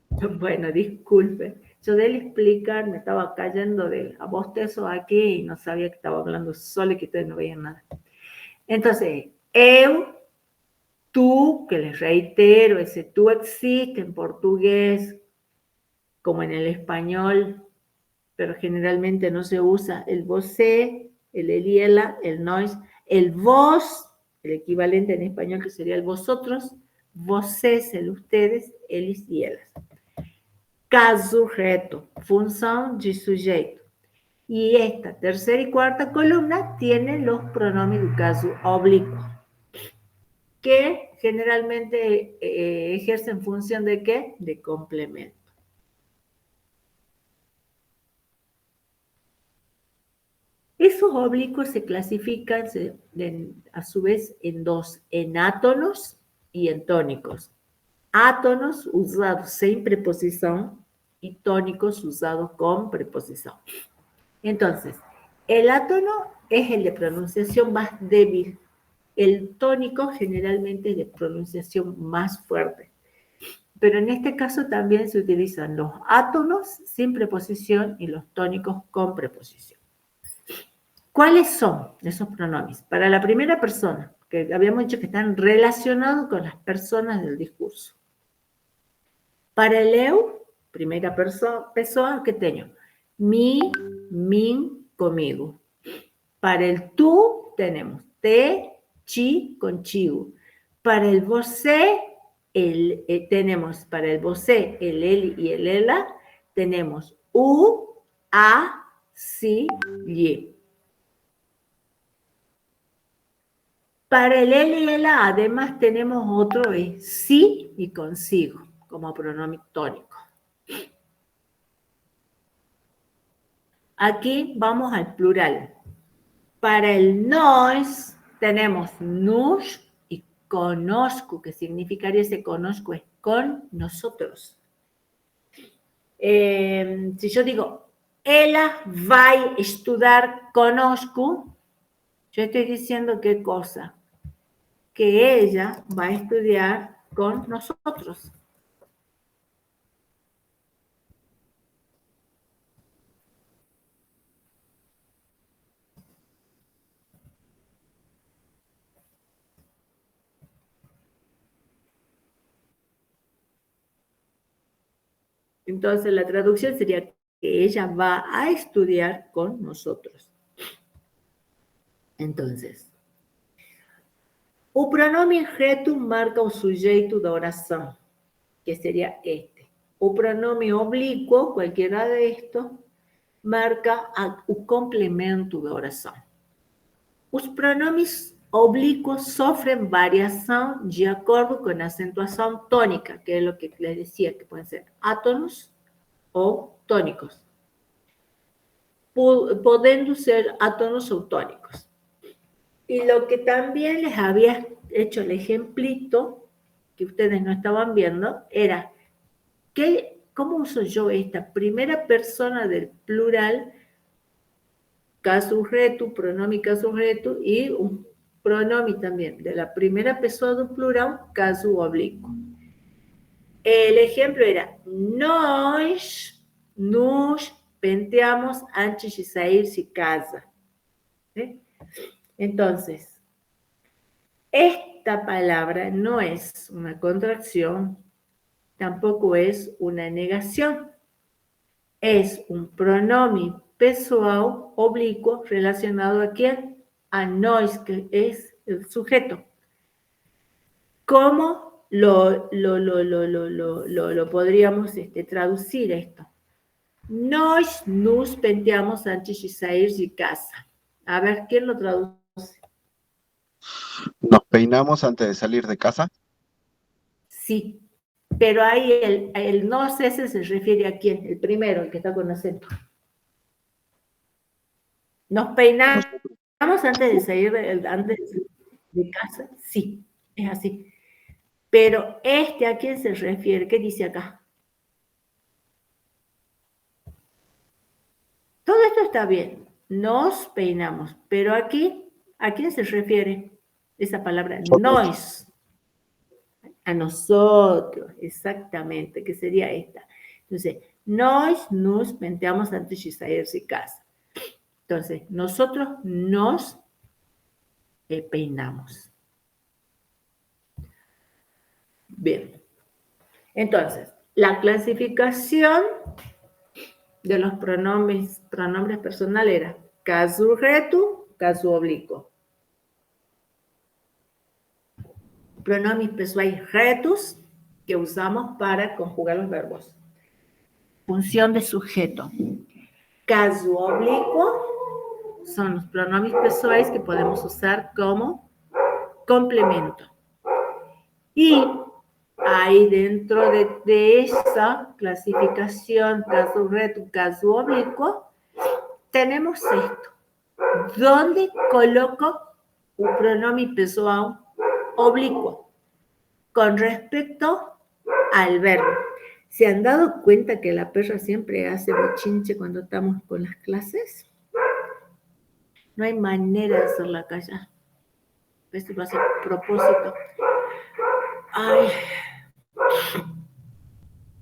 Bueno, disculpe. Yo de él explicar me estaba cayendo a bostezo aquí y no sabía que estaba hablando solo y que ustedes no veían nada. Entonces, eu, tú, que les reitero, ese tú existe en portugués como en el español, pero generalmente no se usa el você, el eliela, el nós, el vos, el equivalente en español que sería el vosotros, vocês, el ustedes, eles y elas. Caso reto, función de sujeto. Y esta tercera y cuarta columna tienen los pronombres de caso oblicuo, que generalmente ejercen función de ¿qué? De complemento. Esos oblicuos se clasifican a su vez en dos, en átonos y en tónicos. Átonos usados sin preposición y tónicos usados con preposición. Entonces, el átono es el de pronunciación más débil. El tónico generalmente es de pronunciación más fuerte. Pero en este caso también se utilizan los átonos sin preposición y los tónicos con preposición. ¿Cuáles son esos pronombres? Para la primera persona, que habíamos dicho que están relacionados con las personas del discurso. Para el eu, primera persona, ¿qué tengo? Mi, min, conmigo. Para el tú, tenemos te, chi, contigo. Para el você, tenemos para el você, el él y el ela, tenemos u, a, si, ye. Para el él y el a, además tenemos otro, es sí y consigo, como pronombre tónico. Aquí vamos al plural. Para el nos, tenemos nos y conozco, que significaría ese conozco es con nosotros. Si yo digo, ella va a estudiar conozco, yo estoy diciendo qué cosa, que ella va a estudiar con nosotros. Entonces la traducción sería que ella va a estudiar con nosotros. Entonces, o pronome reto marca o sujeito da oração, que sería este. O pronome oblíquo, cualquiera de estos, marca o complemento da oração. Os pronomes oblíquos sofrem variação de acordo com a acentuação tônica, que é o que les decía, que pueden ser átonos ou tónicos, podendo ser átonos ou tónicos. Y lo que también les había hecho el ejemplito que ustedes no estaban viendo era ¿cómo uso yo esta primera persona del plural, casus-retu, pronomi casus-retu, y un pronomi también de la primera persona del plural, casu oblicuo? El ejemplo era, nos penteamos antes de sair de casa. ¿Sí? Entonces, esta palabra no es una contracción, tampoco es una negación. Es un pronombre pessoal oblicuo relacionado a quién? A nós, que es el sujeto. ¿Cómo lo podríamos traducir esto? Nós nos penteamos antes de sair de casa. A ver, ¿quién lo traduce?
¿Nos peinamos antes de salir de casa?
Sí, pero ahí el nos ese se refiere a quién, el primero, el que está con acento. ¿Nos peinamos antes de salir de casa? Sí, es así. Pero ¿a quién se refiere? ¿Qué dice acá? Todo esto está bien, nos peinamos, pero aquí, ¿a quién se refiere esa palabra? Nos. A nosotros, exactamente, que sería esta. Entonces, nos penteamos antes de salir de casa. Entonces, nosotros nos peinamos. Bien. Entonces, la clasificación de los pronombres personales era casu retu, casu oblicuo. Pronombres pessoais retus que usamos para conjugar los verbos. Función de sujeto. Casu oblicuo son los pronombres pessoais que podemos usar como complemento. Y ahí dentro de esa clasificación casu retu, casu oblicuo, tenemos esto. ¿Dónde coloco un pronombre pessoal oblicuo? Con respecto al verbo. ¿Se han dado cuenta que la perra siempre hace bochinche cuando estamos con las clases? No hay manera de hacerla callar. Esto lo hace a propósito. Ay.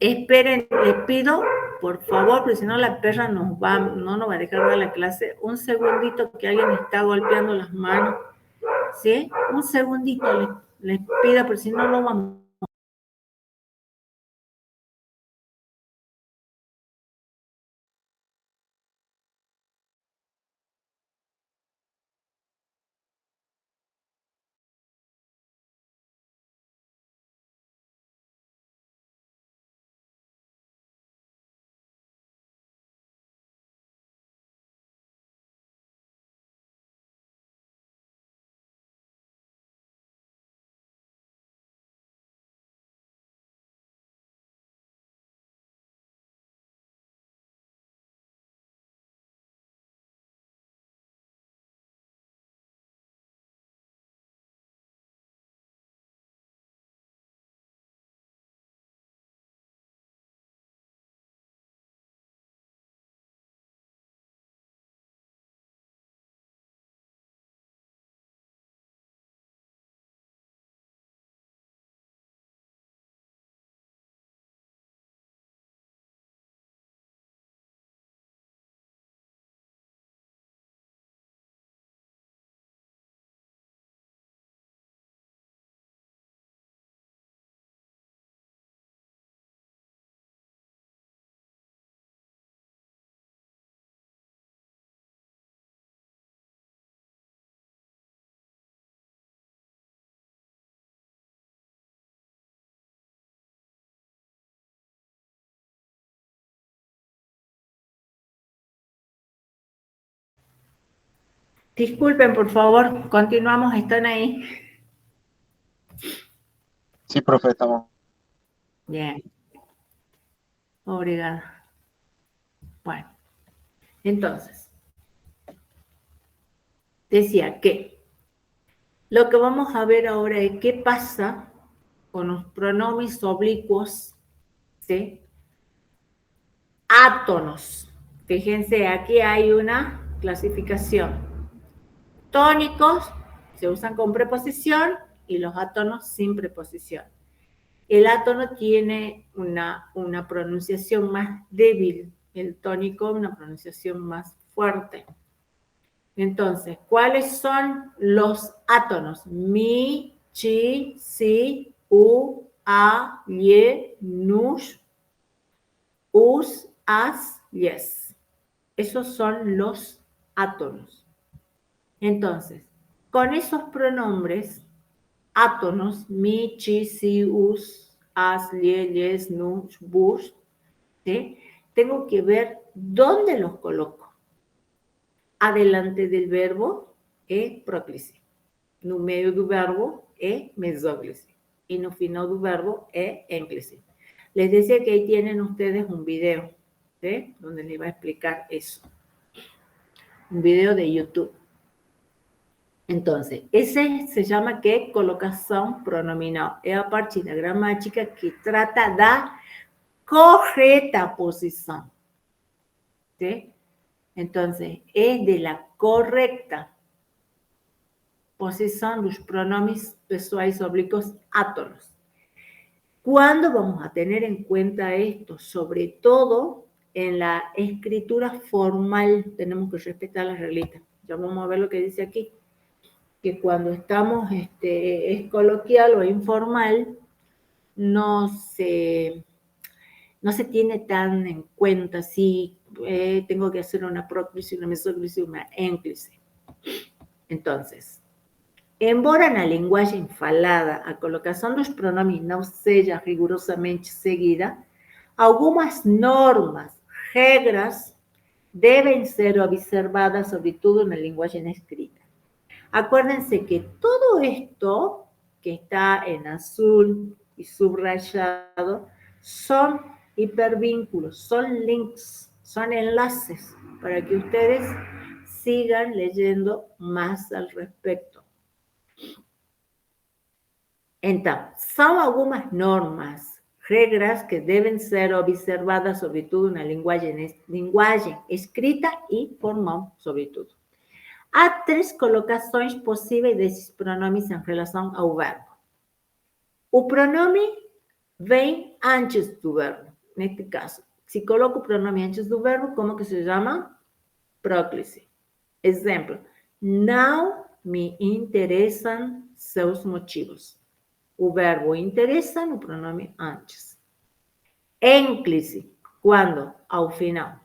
Esperen, les pido, por favor, porque si no la perra no nos va a dejar dar la clase. Un segundito que alguien está golpeando las manos. ¿Sí? Un segundito les pido, porque si no, no vamos. Disculpen, por favor, continuamos, ¿están ahí?
Sí, profe, estamos.
Bien. Obrigada. Bueno, entonces, decía que lo que vamos a ver ahora es qué pasa con los pronombres oblicuos, ¿sí? Átonos. Fíjense, aquí hay una clasificación. Tónicos se usan con preposición y los átonos sin preposición. El átono tiene una pronunciación más débil, el tónico una pronunciación más fuerte. Entonces, ¿cuáles son los átonos? Mi, chi, si, u, a, ye, nush, us, as, yes. Esos son los átonos. Entonces, con esos pronombres, átonos, mi, chi, si, us, as, ye, yes, nush, bush, ¿sí? Tengo que ver dónde los coloco. Adelante del verbo é próclise. No meio do verbo é mesóclise. Y no final do verbo é énclise. Les decía que ahí tienen ustedes un video, ¿sí? Donde les va a explicar eso. Un video de YouTube. Entonces, esse se llama que colocação pronominal. É a parte da gramática que trata da correta posición. ¿Sí? Entonces, es de la correcta posición los pronombres pessoais oblicuos átonos. ¿Cuándo vamos a tener en cuenta esto? Sobre todo en la escritura formal, tenemos que respetar las reglitas. Ya vamos a ver lo que dice aquí, que cuando estamos, es coloquial o informal, no se tiene tan en cuenta si tengo que hacer una próclise, una mesóclise, una énclise. Entonces, embora na linguagem falada a colocação dos pronomes não seja rigorosamente seguida, algumas normas, regras, devem ser observadas, sobretudo na linguagem escrita. Acuérdense que todo esto que está en azul y subrayado son hipervínculos, son links, son enlaces para que ustedes sigan leyendo más al respecto. Então, são algumas normas, regras que devem ser observadas, sobretudo na linguagem escrita e formal, sobretudo. Há 3 colocações possíveis desses pronomes em relação ao verbo. O pronome vem antes do verbo. Neste caso, se coloco o pronome antes do verbo, como que se chama? Próclise. Exemplo, não me interessam seus motivos. O verbo interessa no pronome antes. Énclise, quando? Ao final.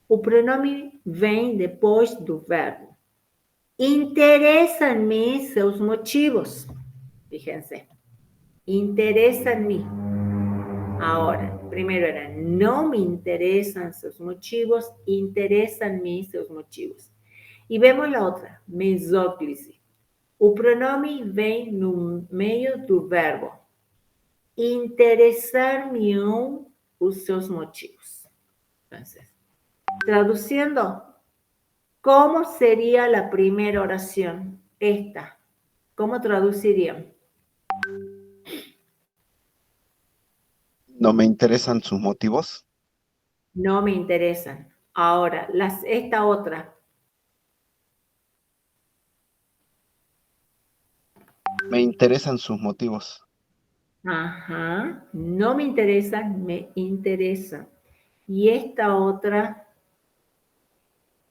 O pronome vem depois do verbo. Interessam-me seus motivos. Fíjense. Interessam-me. Ahora, primeiro era não me interessam seus motivos, interessam-me seus motivos. E vemos a outra, mesóclise. O pronome vem no meio do verbo. Interessar-me-ão os seus motivos. Então, traduciendo, ¿cómo sería la primera oración? Esta. ¿Cómo traducirían?
¿No me interesan sus motivos?
No me interesan. Ahora, esta otra.
Me interesan sus motivos.
Ajá. No me interesan, me interesan. Y esta otra,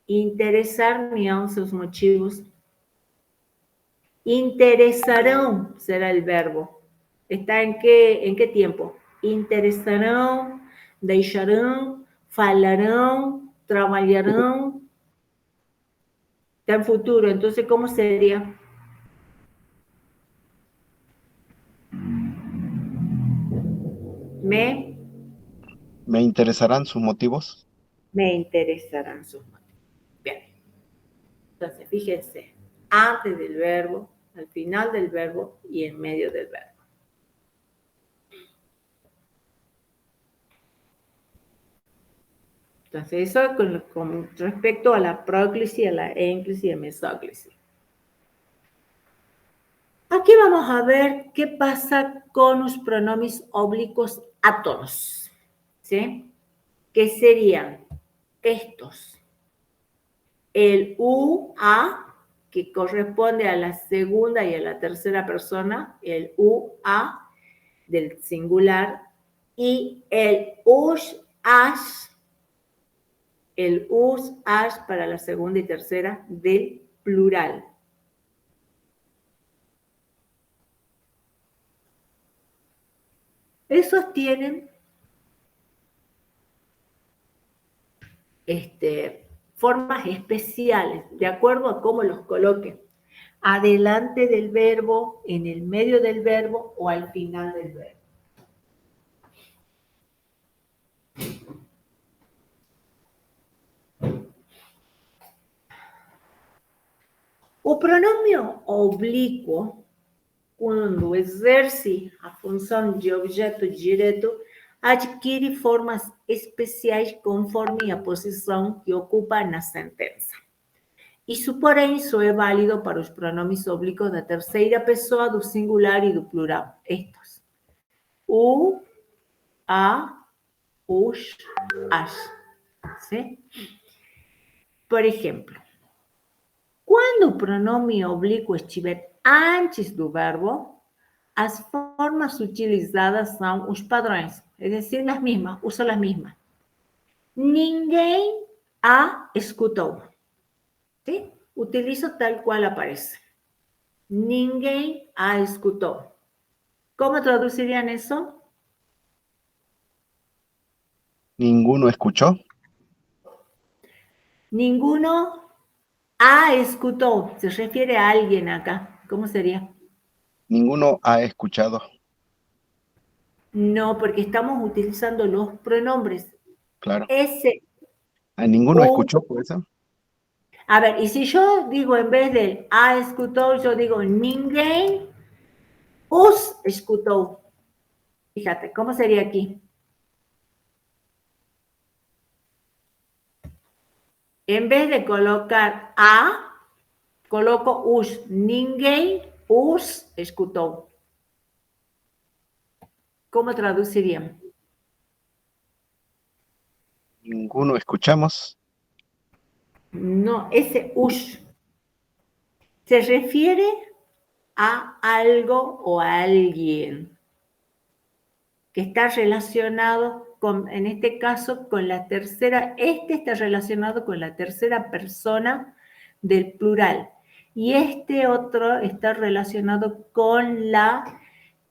interesarme a sus motivos. Interesarão será el verbo. ¿Está en qué tiempo? Interesarão, deixarão, falarão, trabalharão. Está en futuro. Entonces, ¿cómo sería?
¿Me interesarán sus motivos?
Me interesarán sus motivos. Bien. Entonces, fíjense, antes del verbo, al final del verbo y en medio del verbo. Entonces, eso con respecto a la próclise, a la énclise y a la mesóclise. Aquí vamos vamos a ver qué pasa con los pronombres oblicuos átonos, ¿sí? Que serían estos. El UA, que corresponde a la segunda y a la tercera persona, el UA del singular, y el US-AS, el US-AS para la segunda y tercera del plural. Esos tienen formas especiales, de acuerdo a cómo los coloque. Adelante del verbo, en el medio del verbo o al final del verbo. O pronome oblíquo, quando exerce a função de objeto direto, adquire formas especiais conforme a posição que ocupa na sentença. Isso, porém, só é válido para os pronomes oblíquos da terceira pessoa, do singular e do plural. Estes. O, a, os, as. ¿Sí? Por exemplo, quando o pronome oblíquo estiver antes do verbo, as formas utilizadas são os padrões, é decir, as mesmas, uso as mesmas. Ninguém a escutou. ¿Sí? Utilizo tal cual aparece. Ninguém a escutou. ¿Cómo traducirían eso?
Ninguno escuchó.
Ninguno a escutou. Se refiere a alguien acá. ¿Cómo sería?
Ninguno ha escuchado.
No, porque estamos utilizando los pronombres.
Claro.
Ese,
Ninguno escuchó por eso.
A ver, y si yo digo en vez del a escutou, yo digo ninguém os escutou. Fíjate, ¿cómo sería aquí? En vez de colocar a, coloco us. Ninguém os escutou. ¿Cómo traducirían?
Ninguno escuchamos.
No, ese us se refiere a algo o a alguien que está relacionado con, en este caso, con la tercera, está relacionado con la tercera persona del plural. Y este otro está relacionado con la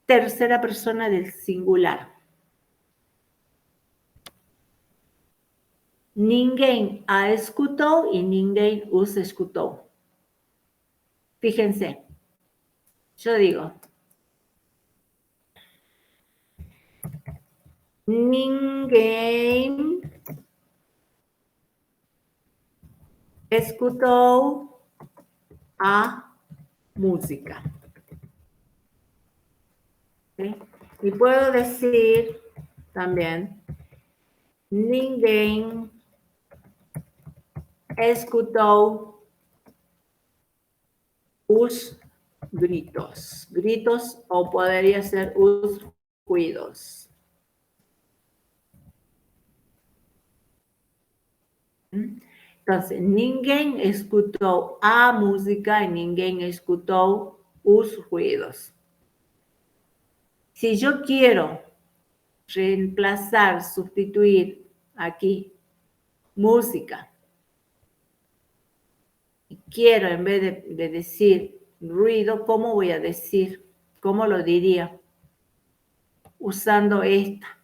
tercera persona del singular. Ninguém a escutou y ninguém os escutou. Fíjense, yo digo, ninguém escutou a música. ¿Sí? Y puedo decir también, ninguém escutou os gritos. Gritos o podría ser os ruidos. Entonces, ninguém escutou a música y ninguém escutou os ruidos. Si yo quiero reemplazar, sustituir aquí música, y quiero en vez de decir ruido, ¿cómo voy a decir? ¿Cómo lo diría? Usando esta.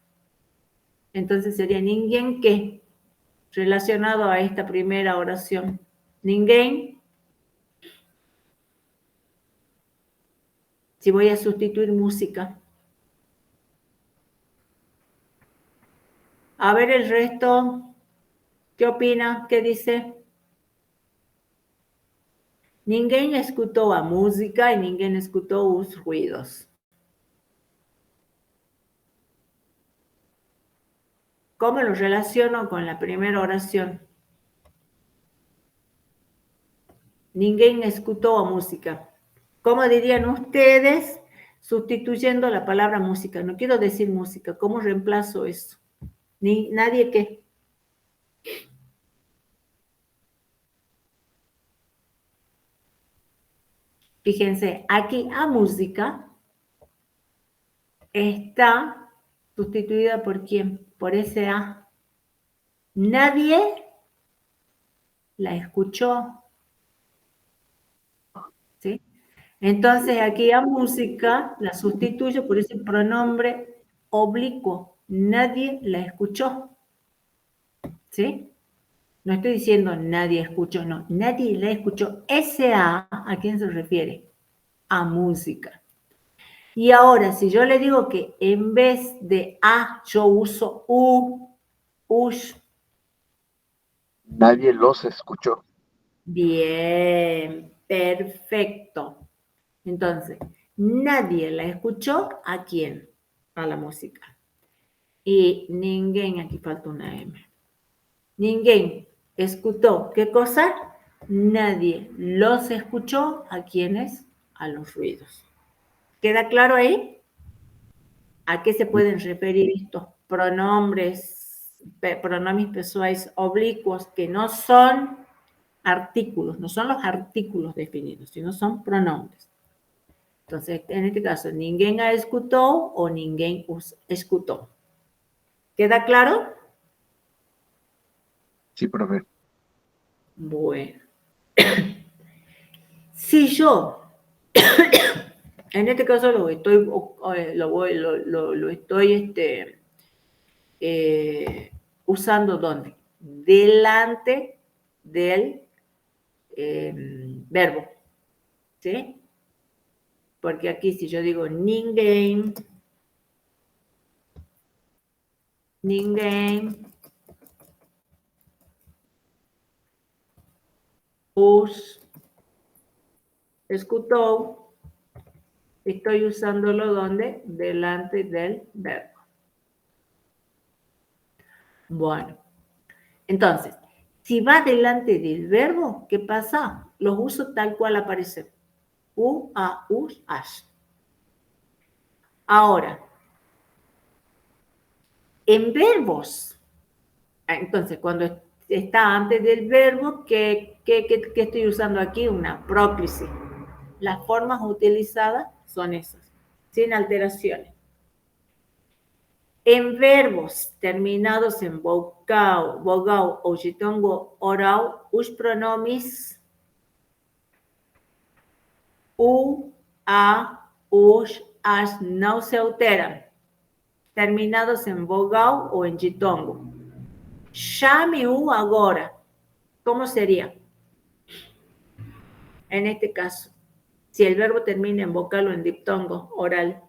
Entonces sería ninguém que, relacionado a esta primera oración. Ninguém. Si voy a sustituir música. A ver el resto. ¿Qué opina? ¿Qué dice? Ninguém escutou a música y ninguém escutou os ruidos. ¿Cómo lo relaciono con la primera oración? Ninguém escutou a música. ¿Cómo dirían ustedes sustituyendo la palabra música? No quiero decir música, ¿cómo reemplazo eso? Ni nadie qué. Fíjense, aquí a música está sustituida por quién? Por ese A. Nadie la escuchó. ¿Sí? Entonces aquí a música la sustituyo por ese pronombre oblicuo. Nadie la escuchó. ¿Sí? No estoy diciendo nadie escuchó, no. Nadie la escuchó. Ese ¿a quién se refiere? A música. Y ahora, si yo le digo que en vez de a, yo uso ush.
Nadie los escuchó.
Bien, perfecto. Entonces, nadie la escuchó, ¿a quién? A la música. Y ninguém, aquí falta una M. Ninguém escuchó, ¿qué cosa? Nadie los escuchó, ¿a quiénes? A los ruidos. ¿Queda claro ahí? ¿A qué se pueden referir estos pronombres pessoais oblicuos que no son artículos, no son los artículos definidos, sino son pronombres? Entonces, en este caso, ninguém a escutou o ninguém os escutou. ¿Queda claro?
Sí, profe.
Bueno. Si yo, en este caso lo estoy usando ¿dónde? Delante del verbo, ¿sí? Porque aquí si yo digo ninguém os escutou, estoy usándolo ¿dónde? Delante del verbo. Bueno, entonces, si va delante del verbo, ¿qué pasa? Los uso tal cual aparecen. U, a, us, as. Ahora, en verbos, entonces, cuando está antes del verbo, ¿qué estoy usando aquí? Una próclisis. Las formas utilizadas son esas, sin alteraciones. En verbos terminados en vogal o ditongo oral, os pronomes u, a, us, as não se alteram, terminados en vogal o en ditongo. Chame-o agora. ¿Cómo sería? En este caso, si el verbo termina en vocal o en diptongo oral,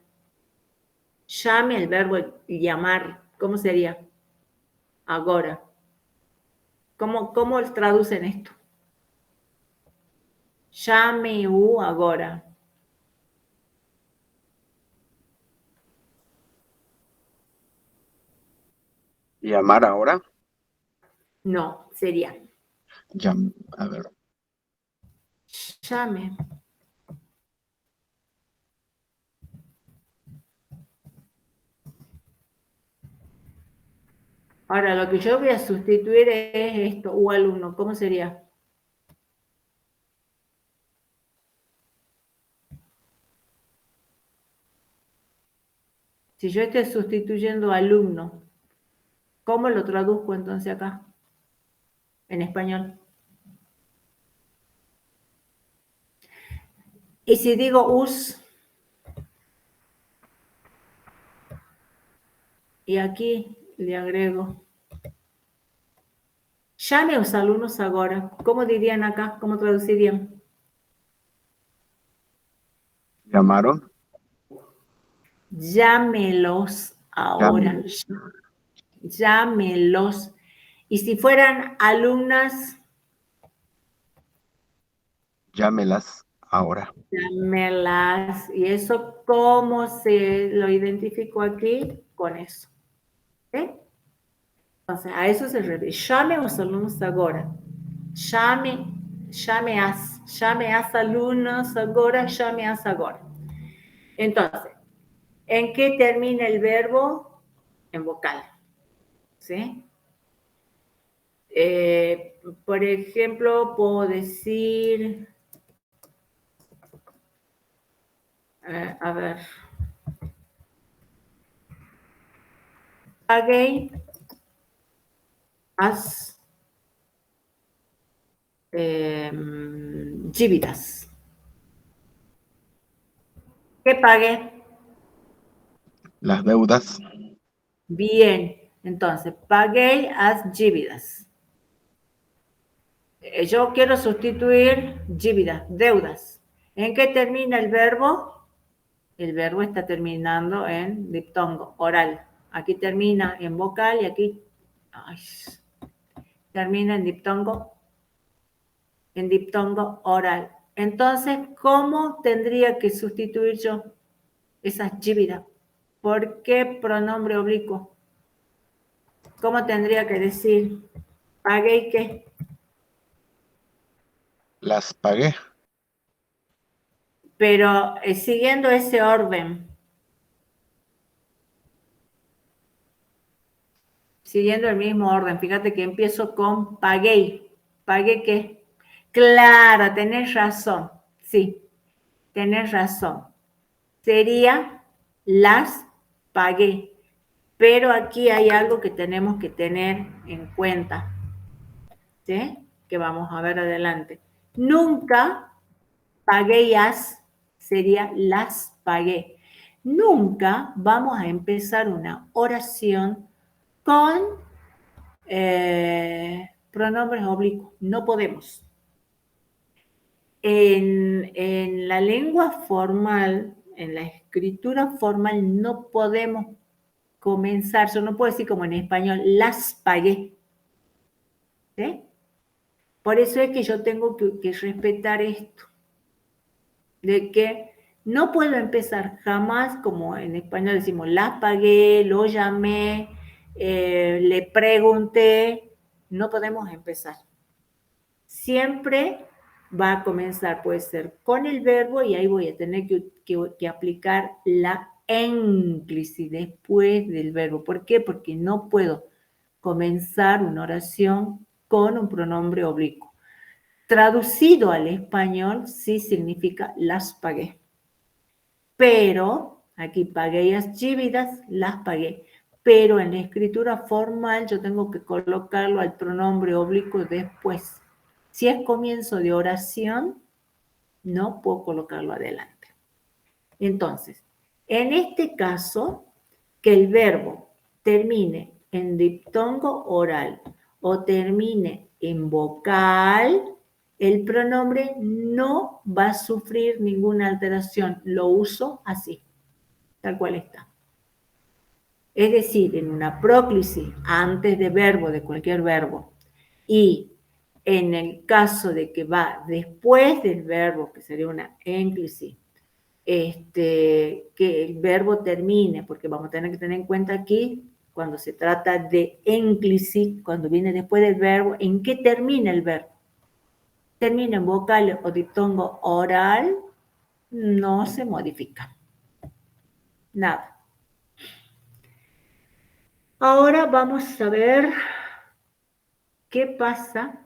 llame el verbo llamar. ¿Cómo sería? Agora. ¿Cómo traducen esto? Chame-o agora.
¿Llamar ahora?
No, sería.
A ver.
Llame. Ahora, lo que yo voy a sustituir es esto, u alumno. ¿Cómo sería? Si yo estoy sustituyendo alumno, ¿cómo lo traduzco entonces acá? En español. Y si digo us, y aquí le agrego, llame a los alumnos ahora. ¿Cómo dirían acá? ¿Cómo traducirían?
¿Llamaron?
Llámelos ahora. Llámelos. Y si fueran alumnas,
Llámelas ahora.
llámelas. ¿Y eso cómo se lo identifico aquí? Con eso. ¿Sí? Entonces, a eso se refiere. Llame a los alumnos ahora. Llame Ya me has alunos agora, ya me has agora. Entonces, ¿en qué termina el verbo? En vocal. ¿Sí? Por ejemplo, puedo decir, a ver, paguei as dívidas. ¿Qué pagué?
Las deudas.
Bien, entonces, pagué as dívidas. Yo quiero sustituir dívidas, deudas. ¿En qué termina el verbo? El verbo está terminando en diptongo, oral. Aquí termina en vocal y aquí termina en diptongo oral. Entonces, ¿cómo tendría que sustituir yo esas dívidas? ¿Por qué pronombre oblicuo? ¿Cómo tendría que decir? ¿Pagué qué?
Las pagué.
Pero siguiendo ese orden, siguiendo el mismo orden, fíjate que empiezo con pagué. ¿Pagué qué? Claro, tenés razón. Sí, tenés razón. Sería las pagué. Pero aquí hay algo que tenemos que tener en cuenta, ¿sí? Que vamos a ver adelante. Nunca paguéas sería las pagué. Nunca vamos a empezar una oración con pronombres oblicuos. No podemos. En la lengua formal, en la escritura formal, no podemos comenzar, yo no puedo decir como en español, las pagué. ¿Sí? Por eso es que yo tengo que respetar esto, de que no puedo empezar jamás, como en español decimos, las pagué, lo llamé, le pregunté, no podemos empezar. Siempre va a comenzar, puede ser con el verbo y ahí voy a tener que aplicar la énclisis después del verbo. ¿Por qué? Porque no puedo comenzar una oración con un pronombre oblicuo. Traducido al español sí significa las pagué. Pero, aquí pagué las dívidas, las pagué. Pero en la escritura formal yo tengo que colocarlo al pronombre oblicuo después. Si es comienzo de oración, no puedo colocarlo adelante. Entonces, en este caso, que el verbo termine en diptongo oral o termine en vocal, el pronombre no va a sufrir ninguna alteración. Lo uso así, tal cual está. Es decir, en una próclisis antes de verbo, de cualquier verbo, y en el caso de que va después del verbo, que sería una énclisis, que el verbo termine, porque vamos a tener que tener en cuenta aquí, cuando se trata de énclisis, cuando viene después del verbo, ¿en qué termina el verbo? ¿Termina en vocal o diptongo oral? No se modifica. Nada. Ahora vamos a ver qué pasa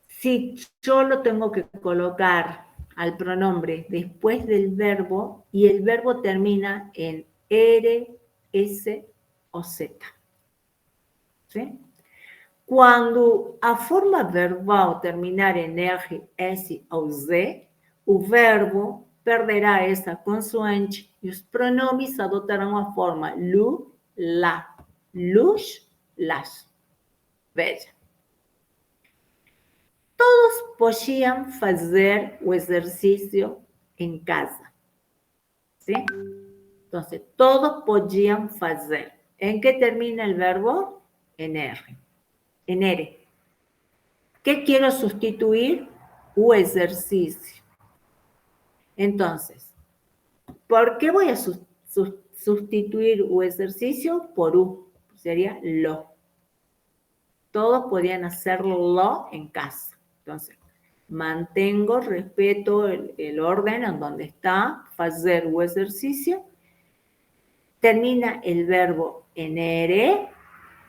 si yo lo tengo que colocar al pronombre después del verbo y el verbo termina en R, S o Z. ¿Sí? Quando a forma verbal terminar em R, S ou Z, o verbo perderá essa consoante e os pronomes adotarão a forma lu, la, luz, las. Veja. Todos podiam fazer o exercício em casa. ¿Sí? Entonces, todos podían fazer. ¿En qué termina el verbo? En R. En R. ¿Qué quiero sustituir? O ejercicio. Entonces, ¿por qué voy a sustituir o ejercicio? Por U. Sería lo. Todos podían hacerlo en casa. Entonces, mantengo, respeto el orden en donde está, fazer o ejercicio. Termina el verbo en ere.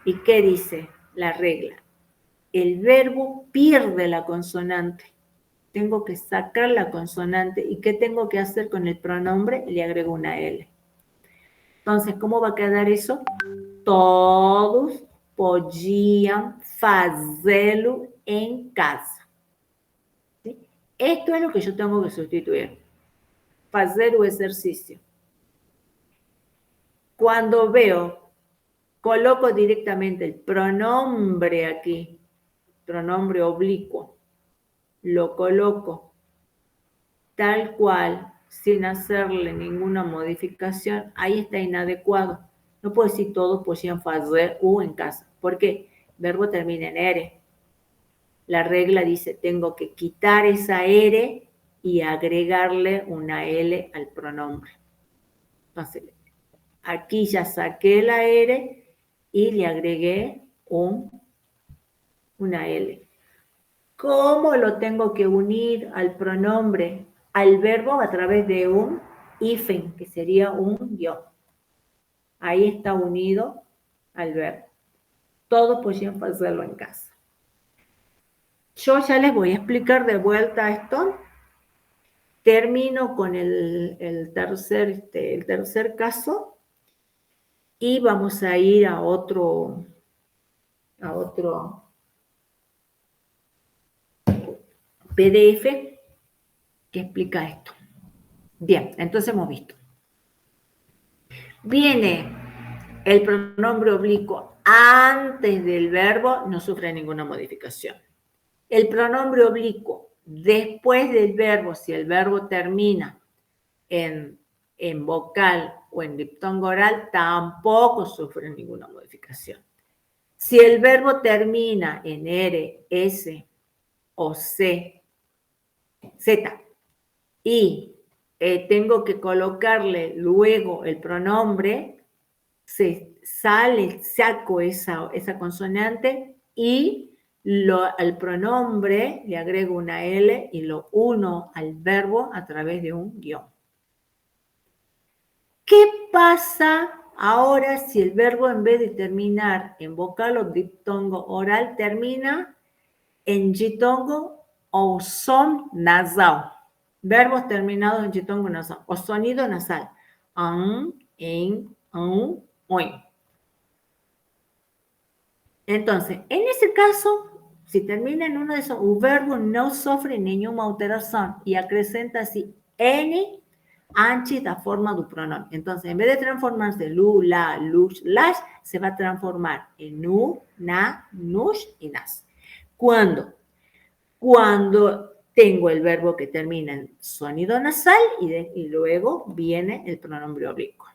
¿Y qué dice la regla? El verbo pierde la consonante. Tengo que sacar la consonante. ¿Y qué tengo que hacer con el pronombre? Le agrego una L. Entonces, ¿cómo va a quedar eso? Todos podían hacerlo en casa. ¿Sí? Esto es lo que yo tengo que sustituir. Hacer o ejercicio. Cuando veo, coloco directamente el pronombre aquí, pronombre oblicuo, lo coloco tal cual, sin hacerle ninguna modificación, ahí está inadecuado. No puedo decir todos podían hacer u en casa. ¿Por qué? El verbo termina en ere. La regla dice, tengo que quitar esa ere y agregarle una L al pronombre. Entonces, aquí ya saqué la ere y le agregué una L. ¿Cómo lo tengo que unir al pronombre? Al verbo a través de un hífen, que sería un guión. Ahí está unido al verbo. Todos podían hacerlo en casa. Yo ya les voy a explicar de vuelta esto. Termino con el tercer caso y vamos a ir a otro PDF que explica esto. Bien, entonces hemos visto. Viene el pronombre oblicuo antes del verbo, no sufre ninguna modificación. El pronombre oblicuo después del verbo, si el verbo termina en vocal o en diptongo oral, tampoco sufre ninguna modificación. Si el verbo termina en R, S o C, Z, y tengo que colocarle luego el pronombre, saco esa consonante y al pronombre le agrego una L y lo uno al verbo a través de un guión. ¿Qué pasa ahora si el verbo en vez de terminar en vocal o diptongo oral termina en ditongo o son nasal? Verbos terminados en ditongo nasal o sonido nasal. En, oin. Entonces, en ese caso, si termina en uno de esos, el verbo no sufre ninguna alteración y acrescenta así N antes da forma do pronome. Entonces, en vez de transformarse lu, la, luz, las, se va a transformar en nu, na, nush y nas. ¿Cuándo? Cuando tengo el verbo que termina en sonido nasal y luego viene el pronombre oblicuo.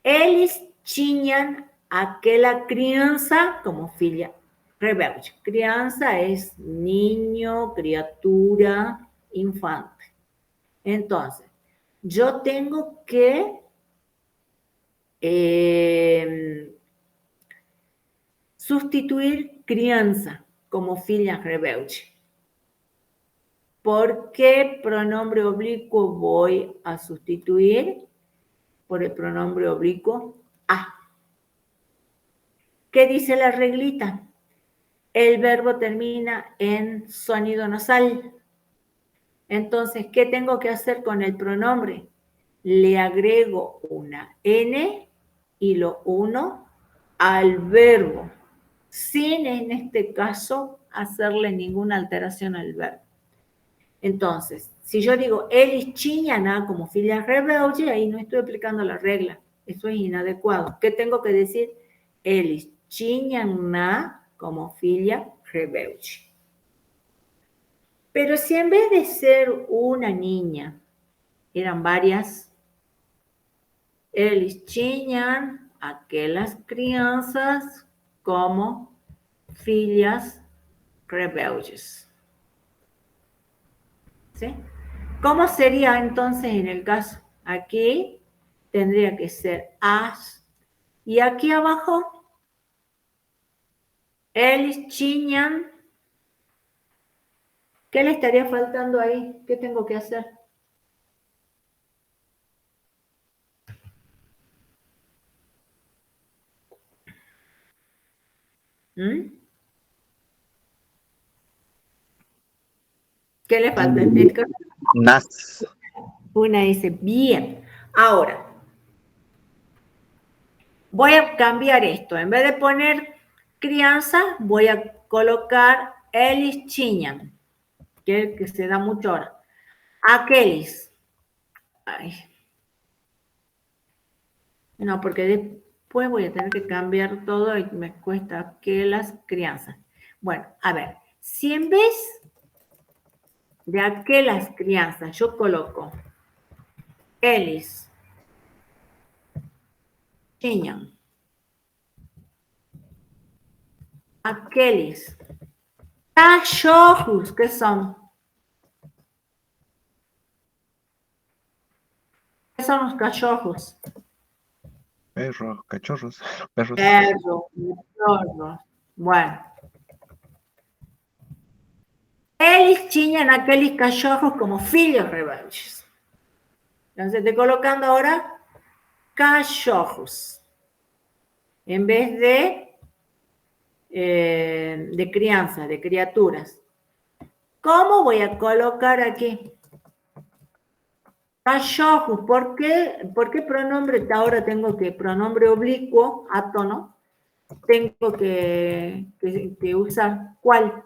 Eles tinham aquela criança como filha rebelde. Criança es niño, criatura, infante. Entonces, yo tengo que sustituir crianza como filha rebelde. ¿Por qué pronombre oblicuo voy a sustituir? Por el pronombre oblicuo a. ¿Qué dice la reglita? El verbo termina en sonido nasal. Entonces, ¿qué tengo que hacer con el pronombre? Le agrego una N y lo uno al verbo, sin en este caso hacerle ninguna alteración al verbo. Entonces, si yo digo eles tinham como filha rebelde, ahí no estoy aplicando la regla. Eso es inadecuado. ¿Qué tengo que decir? Eles tinham como filha rebelde. Pero si en vez de ser una niña, eran varias, eles tinham aquelas crianças como filhas rebeldes. ¿Sí? ¿Cómo sería entonces en el caso? Aquí tendría que ser as. Y aquí abajo, Elis Chiñan. ¿Qué le estaría faltando ahí? ¿Qué tengo que hacer? ¿Mm? ¿Qué le falta, Edgar?
Nas.
Una dice, bien. Ahora, voy a cambiar esto. En vez de poner crianza, voy a colocar Elis Chiñan, que se da mucho ahora. Aquelis. Ay. No, porque después voy a tener que cambiar todo y me cuesta que las crianzas. Bueno, a ver, si en vez de aquellas crianzas yo coloco Elis, Chiñan, aqueles cachorros, ¿qué son? ¿Qué son los cachorros?
Perros, cachorros, perros.
Cachorros. Bueno, eles tinham aqueles cachorros como filhos rebeldes. Entonces estoy colocando ahora cachorros en vez de crianza, de criaturas. ¿Cómo voy a colocar aquí? Cachorros, ¿por qué? ¿Por qué pronombre? Ahora tengo que pronombre oblicuo, átono, tengo que usar. ¿Cuál?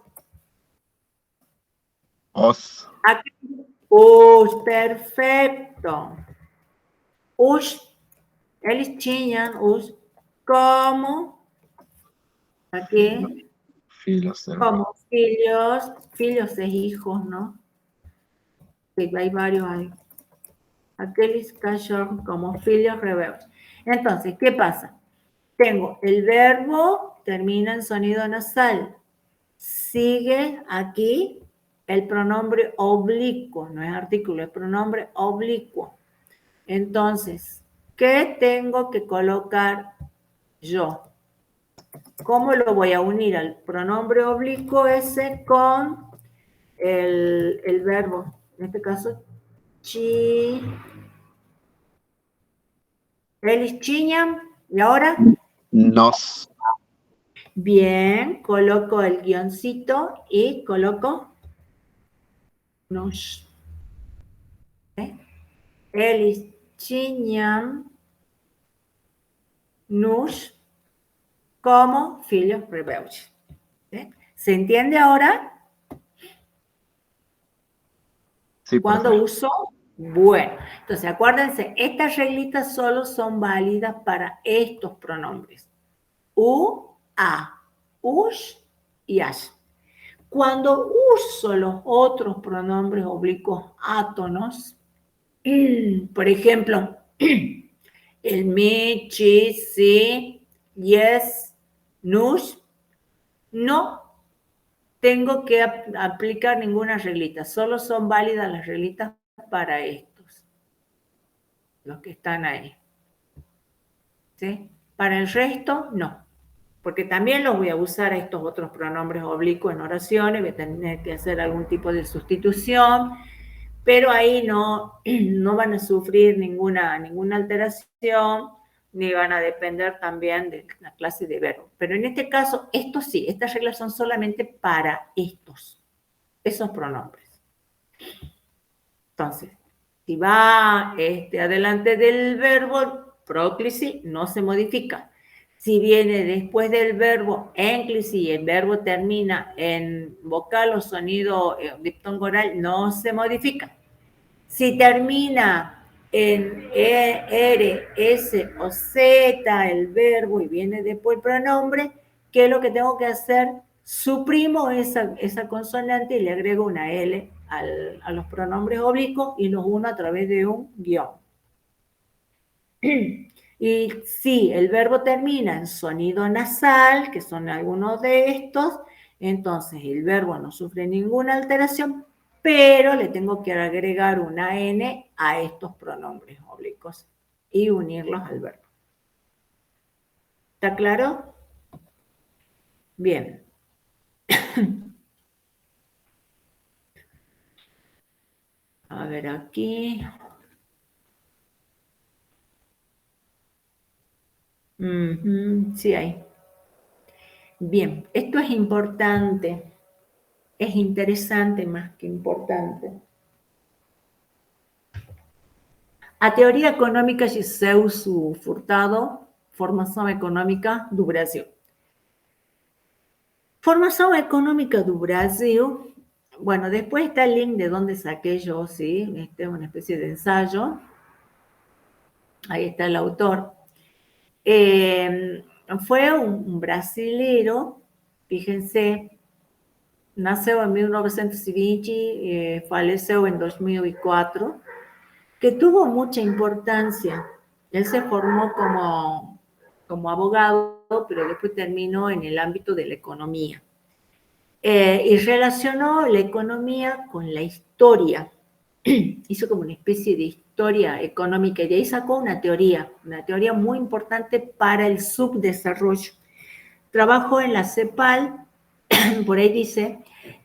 Os.
Aquí. Os, perfecto. Os, eles tinham os como, aquí,
Filos.
como filhos de hijos, ¿no? Sí, hay varios ahí. Aqueles cachorros como filhos rebeldes. Entonces, ¿qué pasa? Tengo el verbo, termina en sonido nasal. Sigue aquí el pronombre oblicuo, no es artículo, es pronombre oblicuo. Entonces, ¿qué tengo que colocar yo? ¿Cómo lo voy a unir al pronombre oblicuo ese con el verbo? En este caso, chi, elis chiñan, y ahora,
Nos.
bien, coloco el guioncito y coloco nos. ¿Eh? Eles tinham nos como filhos rebeldes. ¿Eh? ¿Se entiende ahora?
Sí,
¿Cuándo
profe.
uso? Bueno, entonces acuérdense, estas reglitas solo son válidas para estos pronombres. U, a, us y as. Cuando uso los otros pronombres oblicuos átonos, por ejemplo, el me, chi, si, yes, nos, no tengo que aplicar ninguna reglita, solo son válidas las reglitas para estos, los que están ahí. ¿Sí? Para el resto, no, porque también los voy a usar a estos otros pronombres oblicuos en oraciones, voy a tener que hacer algún tipo de sustitución, pero ahí no, no van a sufrir ninguna alteración, ni van a depender también de la clase de verbo. Pero en este caso, estos sí, estas reglas son solamente para esos pronombres. Entonces, si va adelante del verbo próclise, no se modifica. Si viene después del verbo énclise y el verbo termina en vocal o sonido diptongo oral, no se modifica. Si termina en R, S o Z el verbo y viene después el pronombre, ¿qué es lo que tengo que hacer? Suprimo esa consonante y le agrego una L a los pronombres oblicuos y los uno a través de un guión. Y si el verbo termina en sonido nasal, que son algunos de estos, entonces el verbo no sufre ninguna alteración, pero le tengo que agregar una N a estos pronombres oblicuos y unirlos al verbo. ¿Está claro? Bien. A ver aquí. Sí hay. Bien, esto es importante, es interesante más que importante. A teoria econômica de Celso Furtado, Formação Econômica do Brasil. Formação Econômica do Brasil, bueno, después está el link de donde saqué yo, ¿sí? Este es una especie de ensayo. Ahí está el autor. Fue un brasilero, fíjense, nasceu en 1920, faleceu en 2004, que tuvo mucha importancia. Él se formó como abogado, pero después terminó en el ámbito de la economía. Y relacionó la economía con la historia. Hizo como una especie de historia económica y de ahí sacó una teoría muy importante para el subdesarrollo. Trabajó en la CEPAL, por ahí dice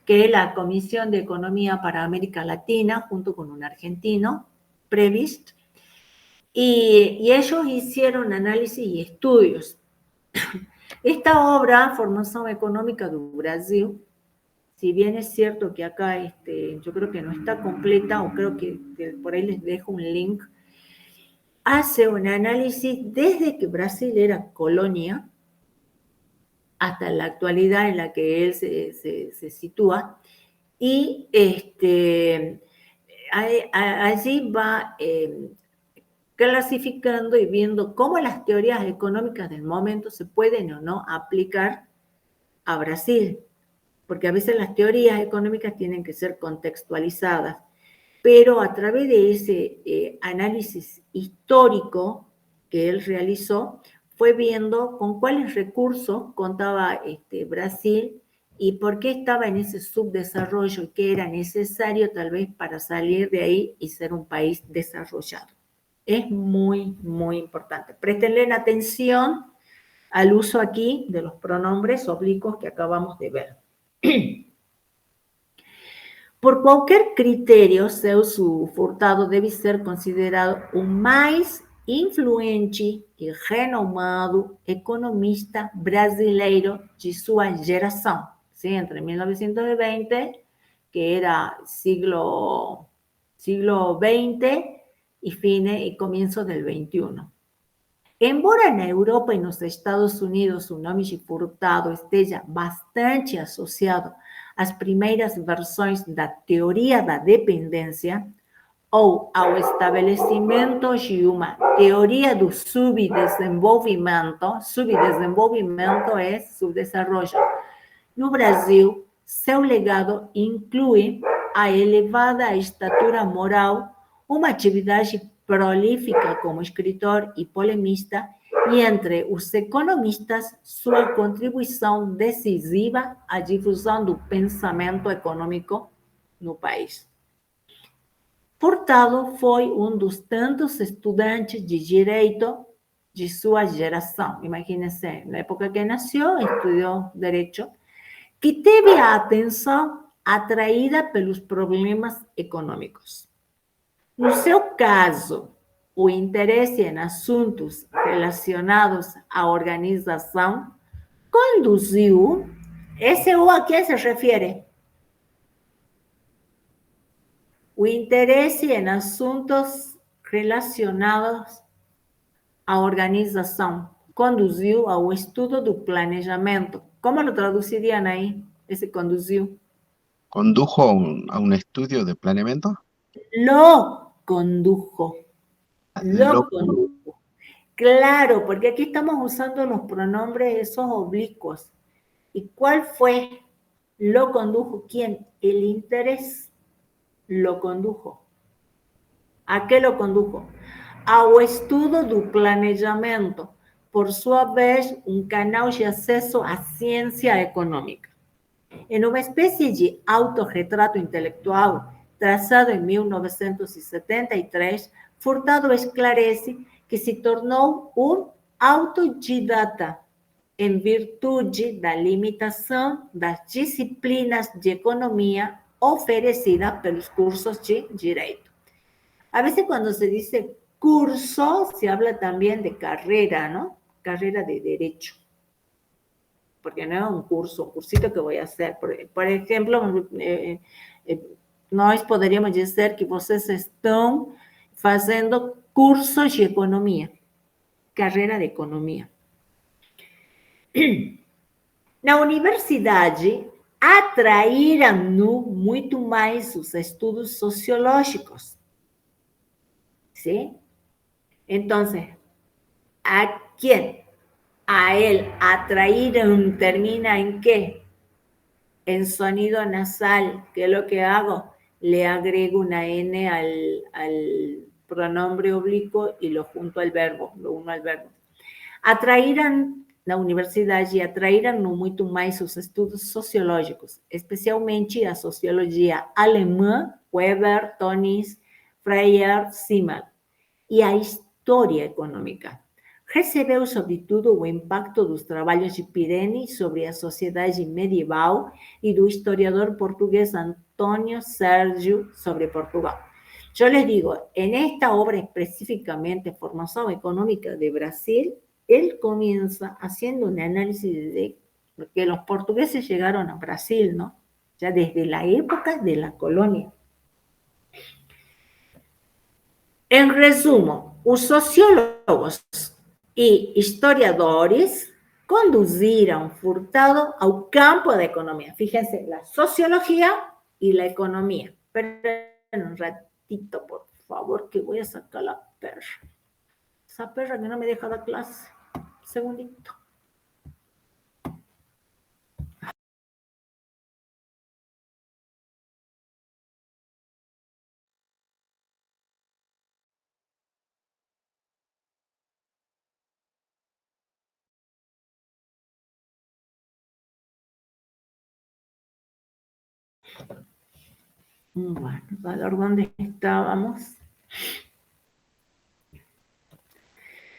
que la Comisión de Economía para América Latina, junto con un argentino, Previst, y ellos hicieron análisis y estudios. Esta obra, Formación Económica do Brasil, si bien es cierto que acá yo creo que no está completa, o creo que por ahí les dejo un link, hace un análisis desde que Brasil era colonia hasta la actualidad en la que él se sitúa, y allí va clasificando y viendo cómo las teorías económicas del momento se pueden o no aplicar a Brasil, porque a veces las teorías económicas tienen que ser contextualizadas, pero a través de ese análisis histórico que él realizó, fue viendo con cuáles recursos contaba Brasil y por qué estaba en ese subdesarrollo y qué era necesario tal vez para salir de ahí y ser un país desarrollado. Es muy, muy importante. Préstenle atención al uso aquí de los pronombres oblicuos que acabamos de ver. Por qualquer critério, Celso Furtado deve ser considerado o mais influente e renomado economista brasileiro de sua geração, ¿sí? Entre 1920, que era siglo XX, y comienzo del XXI. Embora na Europa e nos Estados Unidos o nome de Furtado esteja bastante associado às primeiras versões da teoria da dependência ou ao estabelecimento de uma teoria do subdesenvolvimento, subdesenvolvimento é subdesarrollo. No Brasil, seu legado inclui a elevada estatura moral, uma atividade prolífica como escritor e polemista, e entre os economistas, sua contribuição decisiva à difusão do pensamento econômico no país. Furtado foi um dos tantos estudantes de direito de sua geração. Imagínense, na época que nasceu, estudou direito, que teve a atenção atraída pelos problemas econômicos. No seu caso, o interesse em assuntos relacionados à organização conduziu, esse o a que se refere? O interesse em assuntos relacionados à organização conduziu ao estudo do planejamento. Como lo traducirían ahí, ese conduziu?
¿Condujo a un estudio de planeamiento?
Lo condujo. Lo
Lo-
condujo. Claro, porque aquí estamos usando los pronombres esos oblicuos. ¿Y cuál fue? Lo condujo. ¿Quién? El interés lo condujo. ¿A qué lo condujo? Ao estudo do planejamento, por sua vez, um canal de acesso à ciência econômica. Em uma espécie de autorretrato intelectual, traçado em 1973, Furtado esclarece que se tornou um autodidata em virtude da limitação das disciplinas de economia oferecidas pelos cursos de direito. A veces cuando se dice curso, se habla también de carrera, ¿no? Carrera de derecho. Porque no es un curso, un cursito que voy a hacer. Por ejemplo, nós poderíamos dizer que vocês estão fazendo cursos de economia, carreira de economia. Na universidade, atraíram-no muito mais os estudos sociológicos. ¿Sí? Entonces, ¿a quién? A él atraíram termina en qué? En sonido nasal. ¿Qué es lo que hago? Le agrego una N al pronombre oblicuo y lo junto al verbo, lo uno al verbo. Atraíram na universidade, atraíram muito mais os estudos sociológicos, especialmente a sociologia alemã, Weber, Tonis, Freire, Simmel, e a história econômica. Recebeu, sobretudo, o impacto dos trabalhos de Pirene sobre a sociedade medieval e do historiador português Antônio Sérgio sobre Portugal. Yo les digo, en esta obra específicamente, Formación Económica de Brasil, él comienza haciendo un análisis de que los portugueses llegaron a Brasil, ¿no? Ya desde la época de la colonia. En resumo, os sociólogos e historiadores conduziram Furtado ao campo da economia. Fíjense, la sociología y la economía. Esperen un ratito, por favor, que voy a sacar la perra. Esa perra que no me deja dar clase. Un segundito. Bueno, a ver dónde estábamos.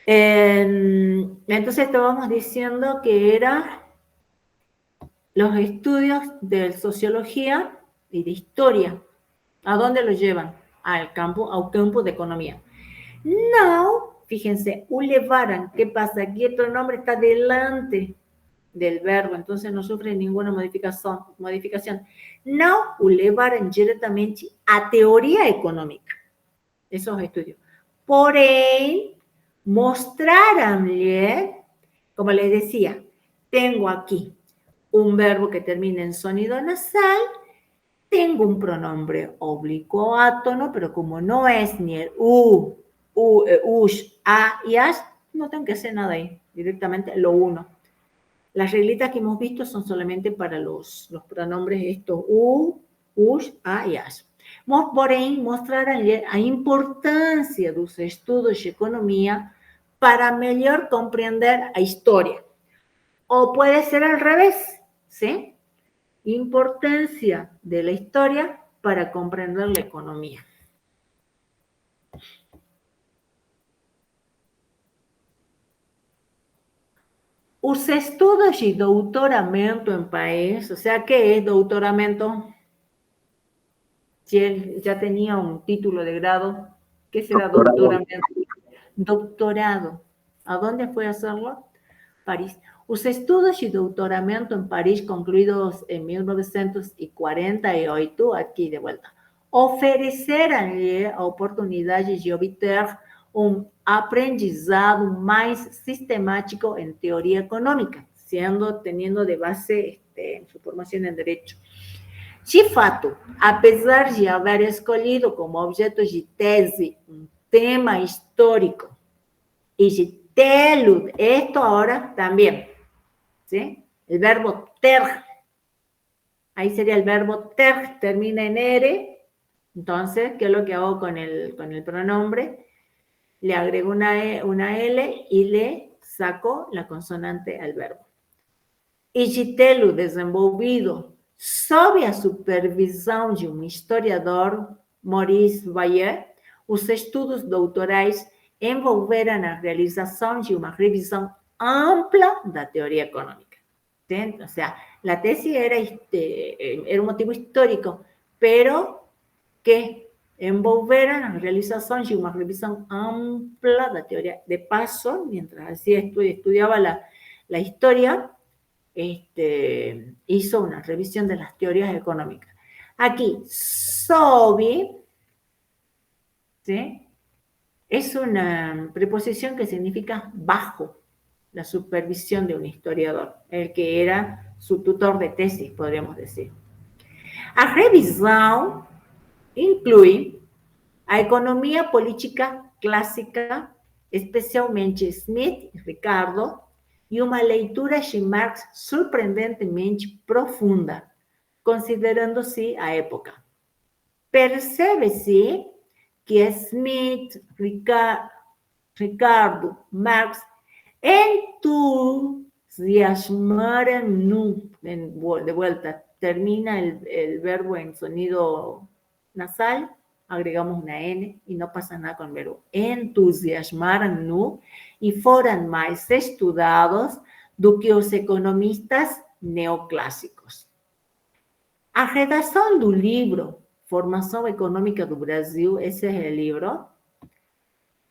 Entonces estábamos diciendo que era los estudios de sociología y de historia. ¿A dónde los llevan? Al campo de economía. No, fíjense, o levaran, ¿qué pasa? Aquí el pronombre está delante del verbo, entonces no sufre ninguna modificación. Não o levaram diretamente à teoria econômica, esos estudios. Porém, mostraram-lhe, como les decía, tengo aquí un verbo que termina en sonido nasal, tengo un pronombre oblicuo átono, pero como no es ni el ush, a y as, no tengo que hacer nada ahí, directamente lo uno. Las reglitas que hemos visto son solamente para los pronombres estos ush, a y as. Porém, mostraram a importância dos estudos de economia para melhor compreender a história. O puede ser al revés, ¿sí? Importancia de la historia para comprender la economía. Os estudos de doutoramento en país, o sea, ¿qué es doutoramento? Si él ya tenía un título de grado, ¿qué será doutoramento? Doctorado. ¿A dónde fue a hacerlo? París. Os estudos de doutoramento em Paris, concluídos em 1948, aqui de volta, ofereceram-lhe a oportunidade de obter aprendizado mais sistemático em teoria econômica, teniendo de base su formación en Derecho. De fato, apesar de haber escolhido como objeto de tese un tema histórico y de telud, esto ahora también, ¿sí? El verbo ter, ahí sería el verbo ter, termina en R, entonces, ¿qué es lo que hago con el pronombre? Le agrego una L y le saco la consonante al verbo. E de tê-lo desenvolvido sob a supervisão de um historiador, Maurice Vaillant, os estudos doutorais envolveram a realização de uma revisão ampla da teoria econômica. ¿Sí? O sea, la tesis era un motivo histórico, pero que envolveran a realização de uma revisão ampla da teoria. De paso, mientras hacía estudiaba la historia, hizo una revisión de las teorías económicas. Aquí, sobi, ¿sí? Es una preposición que significa bajo la supervisión de un historiador, el que era su tutor de tesis, podríamos decir. A revisão inclui a economia política clássica, especialmente Smith e Ricardo, e uma leitura de Marx surpreendentemente profunda, considerando-se a época. Percebe-se que Smith, Ricardo, Marx entusiasmaram, de vuelta, termina el verbo en sonido nasal, agregamos una N y no pasa nada con el verbo. Entusiasmaram y foram mais estudados do que os economistas neoclássicos. A redação do livro Formação Econômica do Brasil, ese es el libro,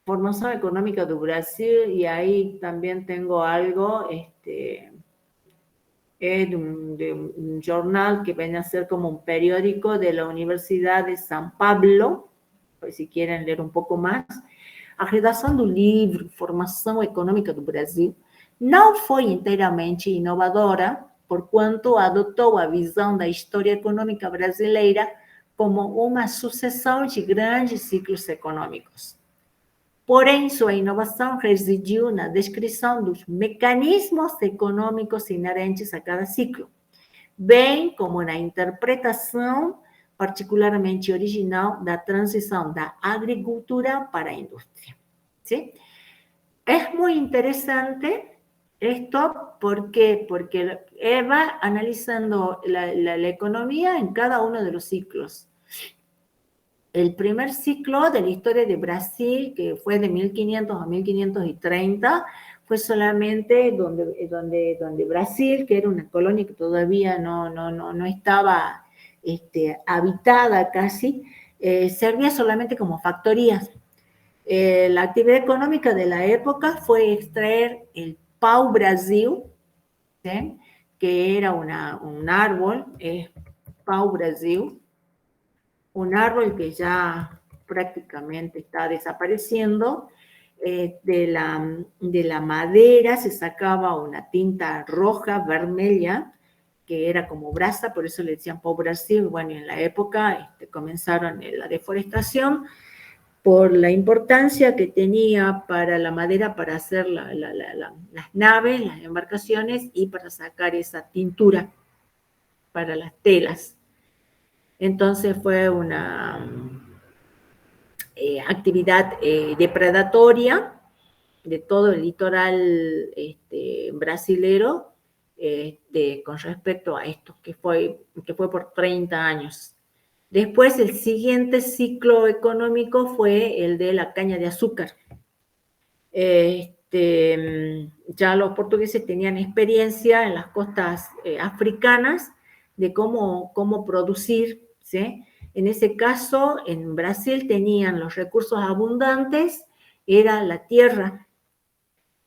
Formación Económica do Brasil, y ahí también tengo algo, es de un jornal que viene a ser como un periódico de la Universidad de San Pablo, pues si quieren leer un pouco mais. A redação do livro Formação Econômica do Brasil não foi inteiramente inovadora, porquanto adotou a visão da história econômica brasileira como uma sucessão de grandes ciclos econômicos. Porém, sua inovação residiu na descrição dos mecanismos econômicos inerentes a cada ciclo, bem como na interpretação particularmente original da transição da agricultura para a indústria. ¿Sí? Es muy interesante esto porque va analizando la economía en cada uno de los ciclos. El primer ciclo de la historia de Brasil, que fue de 1500 a 1530, fue solamente donde Brasil, que era una colonia que todavía no estaba habitada casi, servía solamente como factorías. La actividad económica de la época fue extraer el pau-brasil, ¿sí? Que era un árbol, pau-brasil, un árbol que ya prácticamente está desapareciendo. De la madera se sacaba una tinta roja, vermelha, que era como brasa, por eso le decían pau-brasil. Bueno, en la época comenzaron la deforestación por la importancia que tenía para la madera para hacer las naves, las embarcaciones y para sacar esa tintura para las telas. Entonces fue una actividad depredatoria de todo el litoral brasilero con respecto a esto, que fue por 30 años. Después, el siguiente ciclo económico fue el de la caña de azúcar. Ya los portugueses tenían experiencia en las costas africanas de cómo producir, ¿sí? En ese caso, en Brasil tenían los recursos abundantes, era la tierra.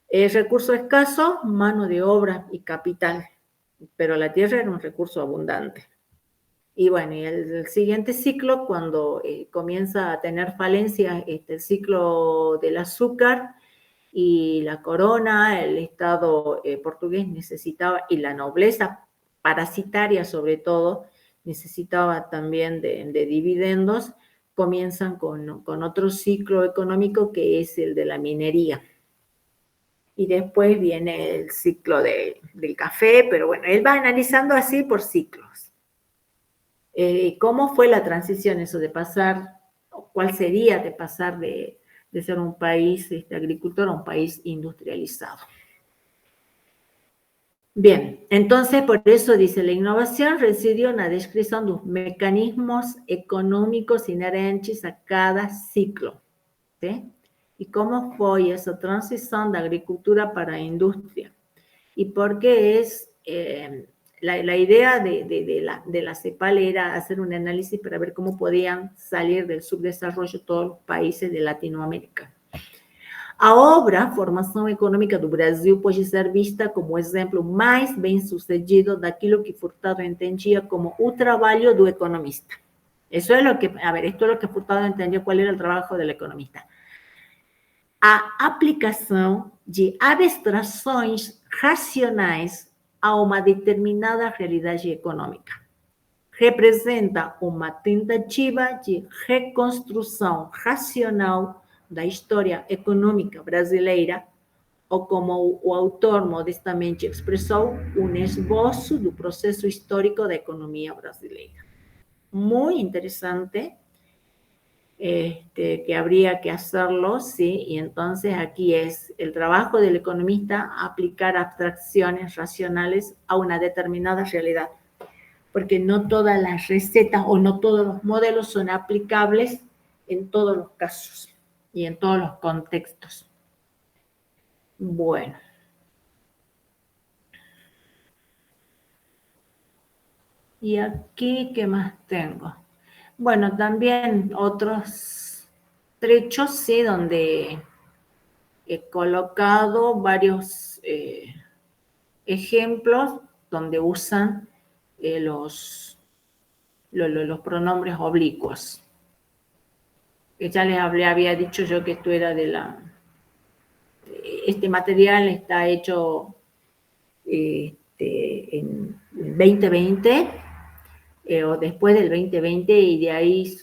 El recurso escaso, mano de obra y capital, pero la tierra era un recurso abundante. Y bueno, y el siguiente ciclo, cuando comienza a tener falencia el ciclo del azúcar y la corona, el Estado portugués necesitaba, y la nobleza parasitaria sobre todo, necesitaba también de dividendos, comienzan con otro ciclo económico que es el de la minería. Y después viene el ciclo del café, pero bueno, él va analizando así por ciclos. ¿Cómo fue la transición eso de pasar, cuál sería de pasar de ser un país agricultor a un país industrializado? Bien, entonces por eso dice, la innovación residió en la descripción de los mecanismos económicos inherentes a cada ciclo, ¿sí? e como foi essa transição da agricultura para a indústria. Y porque es, la idea de la CEPAL era hacer un análisis para ver cómo podían salir del subdesarrollo todos los países de Latinoamérica. A obra Formação Econômica do Brasil pode ser vista como o exemplo mais bem-sucedido daquilo que Furtado entendia como o trabalho do economista. Eso es lo que, a ver, esto es lo que Furtado entendió cuál era el trabajo del economista. A aplicação de abstrações racionais a uma determinada realidade econômica. Representa uma tentativa de reconstrução racional da história econômica brasileira, ou como o autor modestamente expressou, um esboço do processo histórico da economia brasileira. Muy interesante. Que habría que hacerlo, ¿sí? Y entonces aquí es el trabajo del economista aplicar abstracciones racionales a una determinada realidad, porque no todas las recetas o no todos los modelos son aplicables en todos los casos y en todos los contextos. Bueno. Y aquí, ¿qué más tengo? Bueno, también otros trechos, sí, donde he colocado varios ejemplos donde usan los pronombres oblicuos. Ya les había dicho yo que esto era este material está hecho en 2020, o después del 2020, y de ahí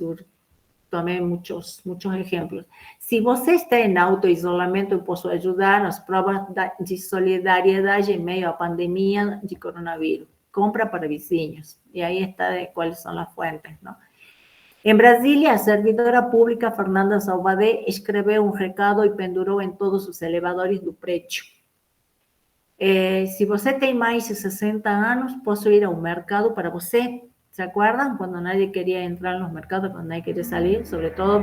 tomé muchos ejemplos. Se você está em auto-isolamento, eu posso ajudar nas provas de solidariedade em meio à pandemia de coronavírus. Compra para vizinhos. E aí está de quais são as fuentes, não? Em Brasília, a servidora pública Fernanda Salvadé escreveu um recado e pendurou em todos os elevadores do prédio. Se você tem mais de 60 anos, posso ir ao mercado para você. ¿Se acuerdan? Cuando nadie quería entrar en los mercados, cuando nadie quería salir, sobre todo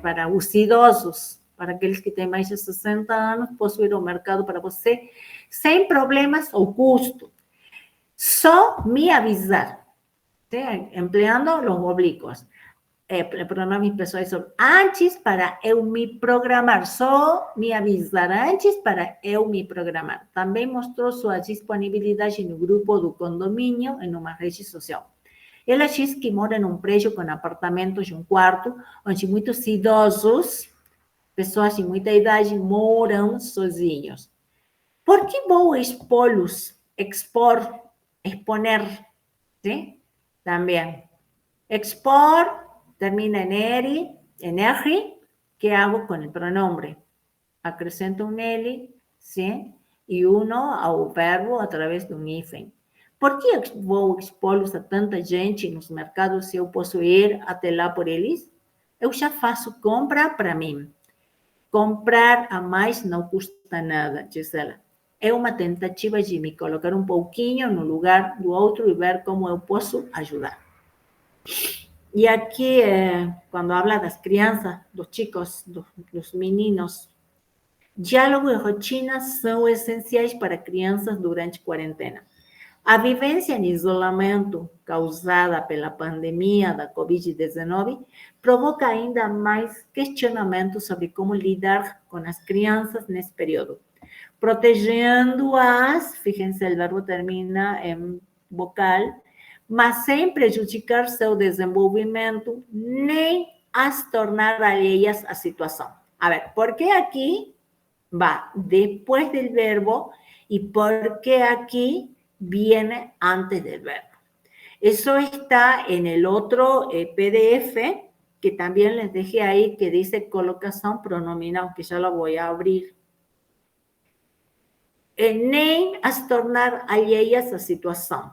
para los idosos, para aquellos que tienen más de 60 años, puedo ir al mercado para você, sin problemas o custo. Só me avisar, ¿sí? Empleando los oblicuos. Pronomes pessoais son antes para eu me programar, só me avisar antes para eu me programar. Também mostrou sua disponibilidade no grupo do condomínio em uma rede social. Ela diz que mora num prédio com apartamentos de um quarto, onde muitos idosos, pessoas de muita idade, moram sozinhos. Por que vou exponer, ¿sí? Também. Expor termina en eri, ¿qué hago con el pronombre? Acrescento un eli, ¿sí? Y uno ao verbo a través de un hífen. Por que vou expô-los a tanta gente nos mercados se eu posso ir até lá por eles? Eu já faço compra para mim. Comprar a mais não custa nada, Gisela. É uma tentativa de me colocar um pouquinho no lugar do outro e ver como eu posso ajudar. Y aquí, cuando habla de las crianças, los chicos, los meninos, diálogo y rotina são essenciais para crianças durante quarentena. A vivência em isolamento causada pela pandemia da Covid-19 provoca ainda mais questionamentos sobre como lidar com as crianças nesse período, protegendo-as, fíjense, o verbo termina em vocal, mas sem prejudicar seu desenvolvimento, nem as tornar alheias à situação. A ver, ¿por qué aquí va después del verbo y por qué aquí viene antes del verbo? Eso está en el otro PDF que también les dejé ahí, que dice colocación pronominal, que ya lo voy a abrir. Nem as tornar alheias à situação.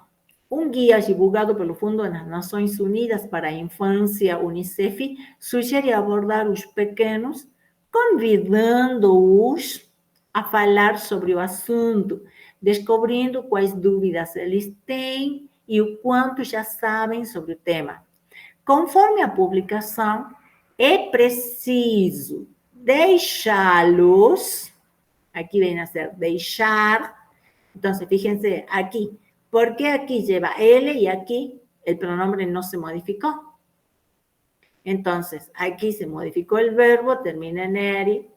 Um guia divulgado pelo Fundo das Nações Unidas para a Infância, UNICEF, sugere abordar os pequenos, convidando-os a falar sobre o assunto, descobrindo quais dúvidas eles têm e o quanto já sabem sobre o tema. Conforme a publicação, é preciso deixá-los, aquí viene a ser deixar, entonces fíjense aquí, ¿por qué aquí lleva L y aquí el pronombre no se modificó? Entonces, aquí se modificó el verbo, termina en R,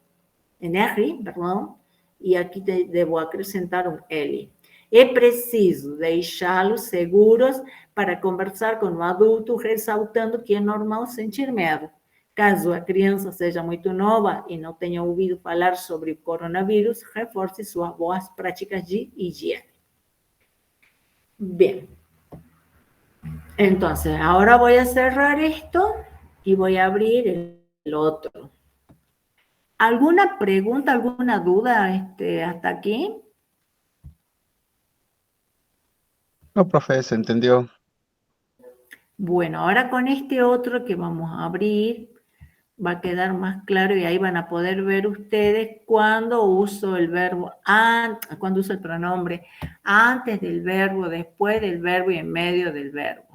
perdão, e aqui devo acrescentar um L. É preciso deixá-los seguros para conversar com o adulto, ressaltando que é normal sentir medo. Caso a criança seja muito nova e não tenha ouvido falar sobre o coronavírus, reforce suas boas práticas de higiene. Bien. Entonces, ahora voy a cerrar esto y voy a abrir el otro. ¿Alguna pregunta, alguna duda hasta aquí?
No, profe, se entendió.
Bueno, ahora con este otro que vamos a abrir, va a quedar más claro y ahí van a poder ver ustedes cuando uso el verbo, cuando uso el pronombre antes del verbo, después del verbo y en medio del verbo.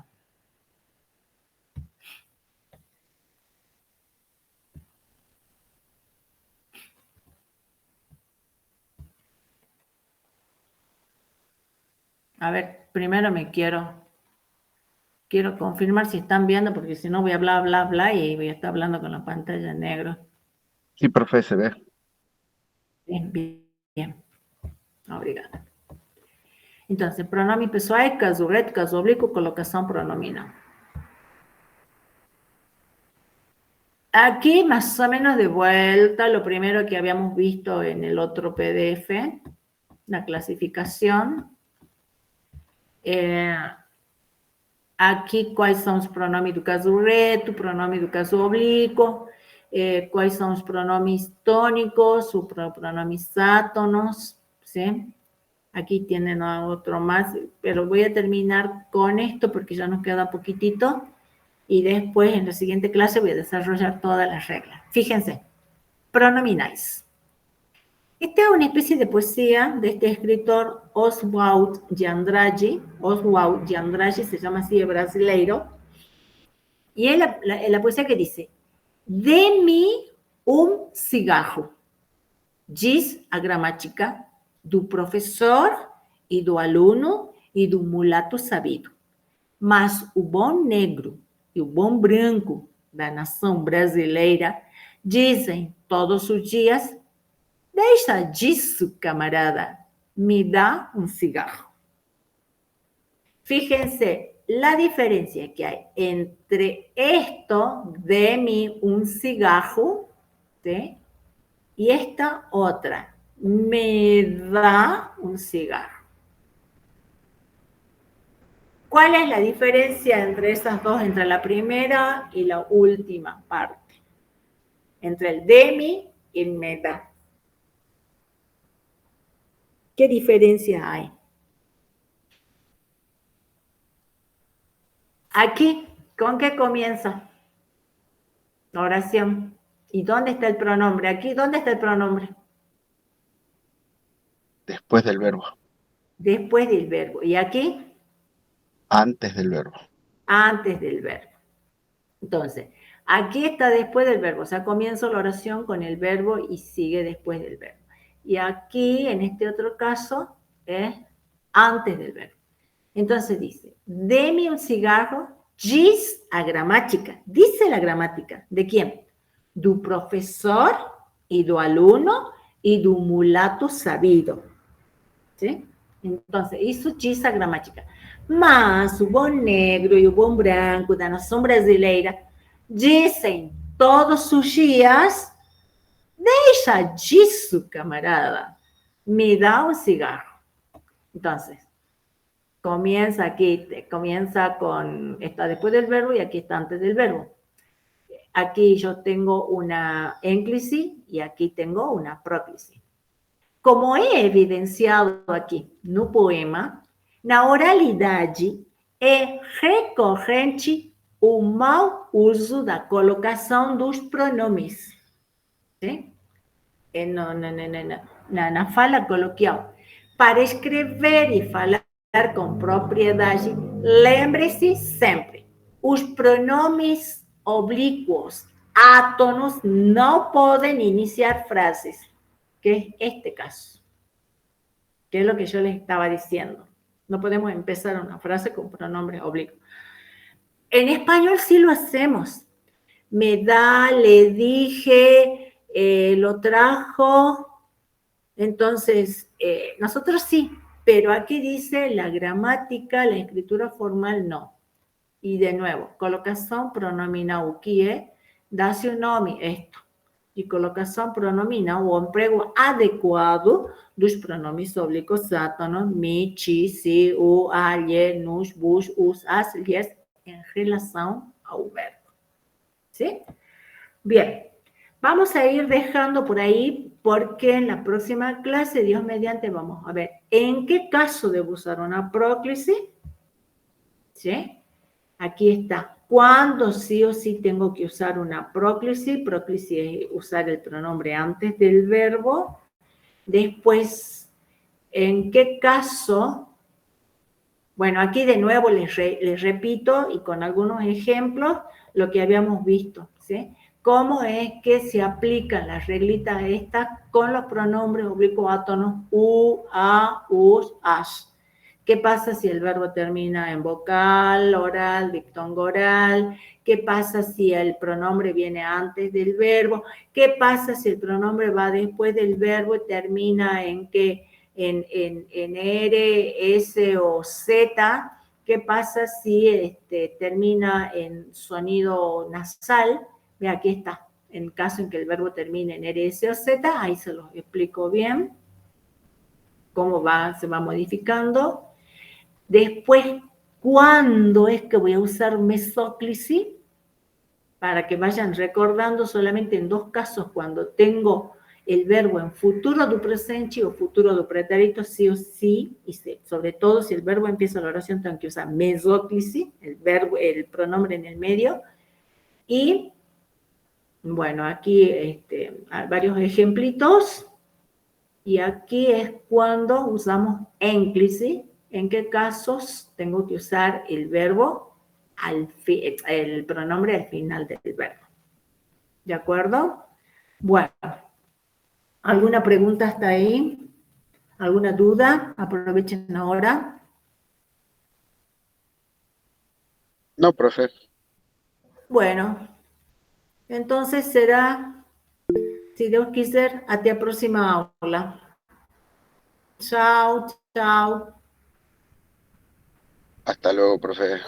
A ver, primero me quiero confirmar si están viendo, porque si no voy a bla, y voy a estar hablando con la pantalla en negro.
Sí, profe, se ve.
Bien. Obrigada. Entonces, pronome pessoal, caso reto, caso oblíquo, colocação pronominal. Aquí, más o menos de vuelta, lo primero que habíamos visto en el otro PDF, la clasificación. Aqui, quais são os pronomes do caso reto, pronome do caso oblíquo, quais são os pronomes tônicos, os pronomes átonos, ¿sí? Aquí tienen otro más, pero voy a terminar con esto porque ya nos queda poquitito y después en la siguiente clase voy a desarrollar todas las reglas. Fíjense, pronominais. Esta es una especie de poesía de este escritor Oswald de Andrade. Oswald de Andrade se llama así, es brasileiro. Y es la poesía que dice: dê-me cigarro, diz a gramática do professor e do aluno e do mulato sabido. Mas o bom negro e o bom branco da nação brasileira dizem todos os dias: deixa disso, camarada, me dá cigarro. Fíjense la diferencia que hay entre esto, deme cigarro, ¿sí? Y esta otra, me da cigarro. ¿Cuál es la diferencia entre esas dos, entre la primera y la última parte? Entre el demi y el me da. ¿Qué diferencia hay? Aquí, ¿con qué comienza la oración? ¿Y dónde está el pronombre? Aquí, ¿dónde está el pronombre?
Después del verbo.
Después del verbo. ¿Y aquí?
Antes del verbo.
Antes del verbo. Entonces, aquí está después del verbo. O sea, comienzo la oración con el verbo y sigue después del verbo. Y aquí, en este otro caso, es antes del verbo. Entonces dice, deme cigarro, diz a gramática. Dice la gramática. ¿De quién? Do profesor y do aluno y do mulato sabido. ¿Sí? Entonces, isso diz a gramática. Mas o bom negro e o bom branco da nação brasileira dizem todos os dias: deixa disso, camarada, me dá cigarro. Entonces, comienza aquí, comienza con, está después del verbo y aquí está antes del verbo. Aquí yo tengo una énclisis y aquí tengo una próclisis. Como é evidenciado aqui no poema, na oralidade é recorrente o mau uso da colocação dos pronomes. ¿Sí? Na fala coloquial. Para escrever e falar com propriedade, lembre-se sempre, os pronomes oblíquos átonos no pueden iniciar frases, que es este caso, que es lo que yo les estaba diciendo. No podemos empezar una frase con pronombres oblicuos. En español sí lo hacemos. Me da, le dije, lo trajo. Entonces, nosotros sí, pero aquí dice la gramática, la escritura formal no. E de nuevo, colocação pronominal o que é, dá-se o nome, esto. E colocação pronominal, o emprego adequado dos pronomes oblíquos átonos, mi, ti, si, o, a, lhe, nos, vos, os, as, lhes, em relação ao verbo. ¿Sí? Bien, vamos a ir dejando por ahí porque en la próxima clase, Dios mediante, vamos a ver en qué caso debo usar una próclise. ¿Sí? Aquí está. ¿Cuándo sí o sí tengo que usar una próclise? Próclise es usar el pronombre antes del verbo. Después, ¿en qué caso? Bueno, aquí de nuevo les repito y con algunos ejemplos lo que habíamos visto, ¿sí? ¿Cómo es que se aplican las reglitas estas con los pronombres oblicuos átonos u, a, us, as? ¿Qué pasa si el verbo termina en vocal, oral, diptongo oral? ¿Qué pasa si el pronombre viene antes del verbo? ¿Qué pasa si el pronombre va después del verbo y termina en qué? En R, S o Z? ¿Qué pasa si termina en sonido nasal? Ve, aquí está. En caso en que el verbo termine en R, S o Z, ahí se los explico bien cómo se va modificando. Después, ¿cuándo es que voy a usar mesóclise? Para que vayan recordando solamente en dos casos, cuando tengo el verbo en futuro do presente o futuro do pretérito, sí o sí, y sobre todo si el verbo empieza la oración, tengo que usar mesóclise, el pronombre en el medio. Y, bueno, aquí hay varios ejemplitos. Y aquí es cuando usamos énclise. ¿En qué casos tengo que usar el verbo, el pronombre al final del verbo? ¿De acuerdo? Bueno, ¿alguna pregunta hasta ahí? ¿Alguna duda? Aprovechen ahora.
No, profe.
Bueno, entonces será, si Dios quiser, hasta la próxima aula. Chao, chao.
Hasta luego, profe.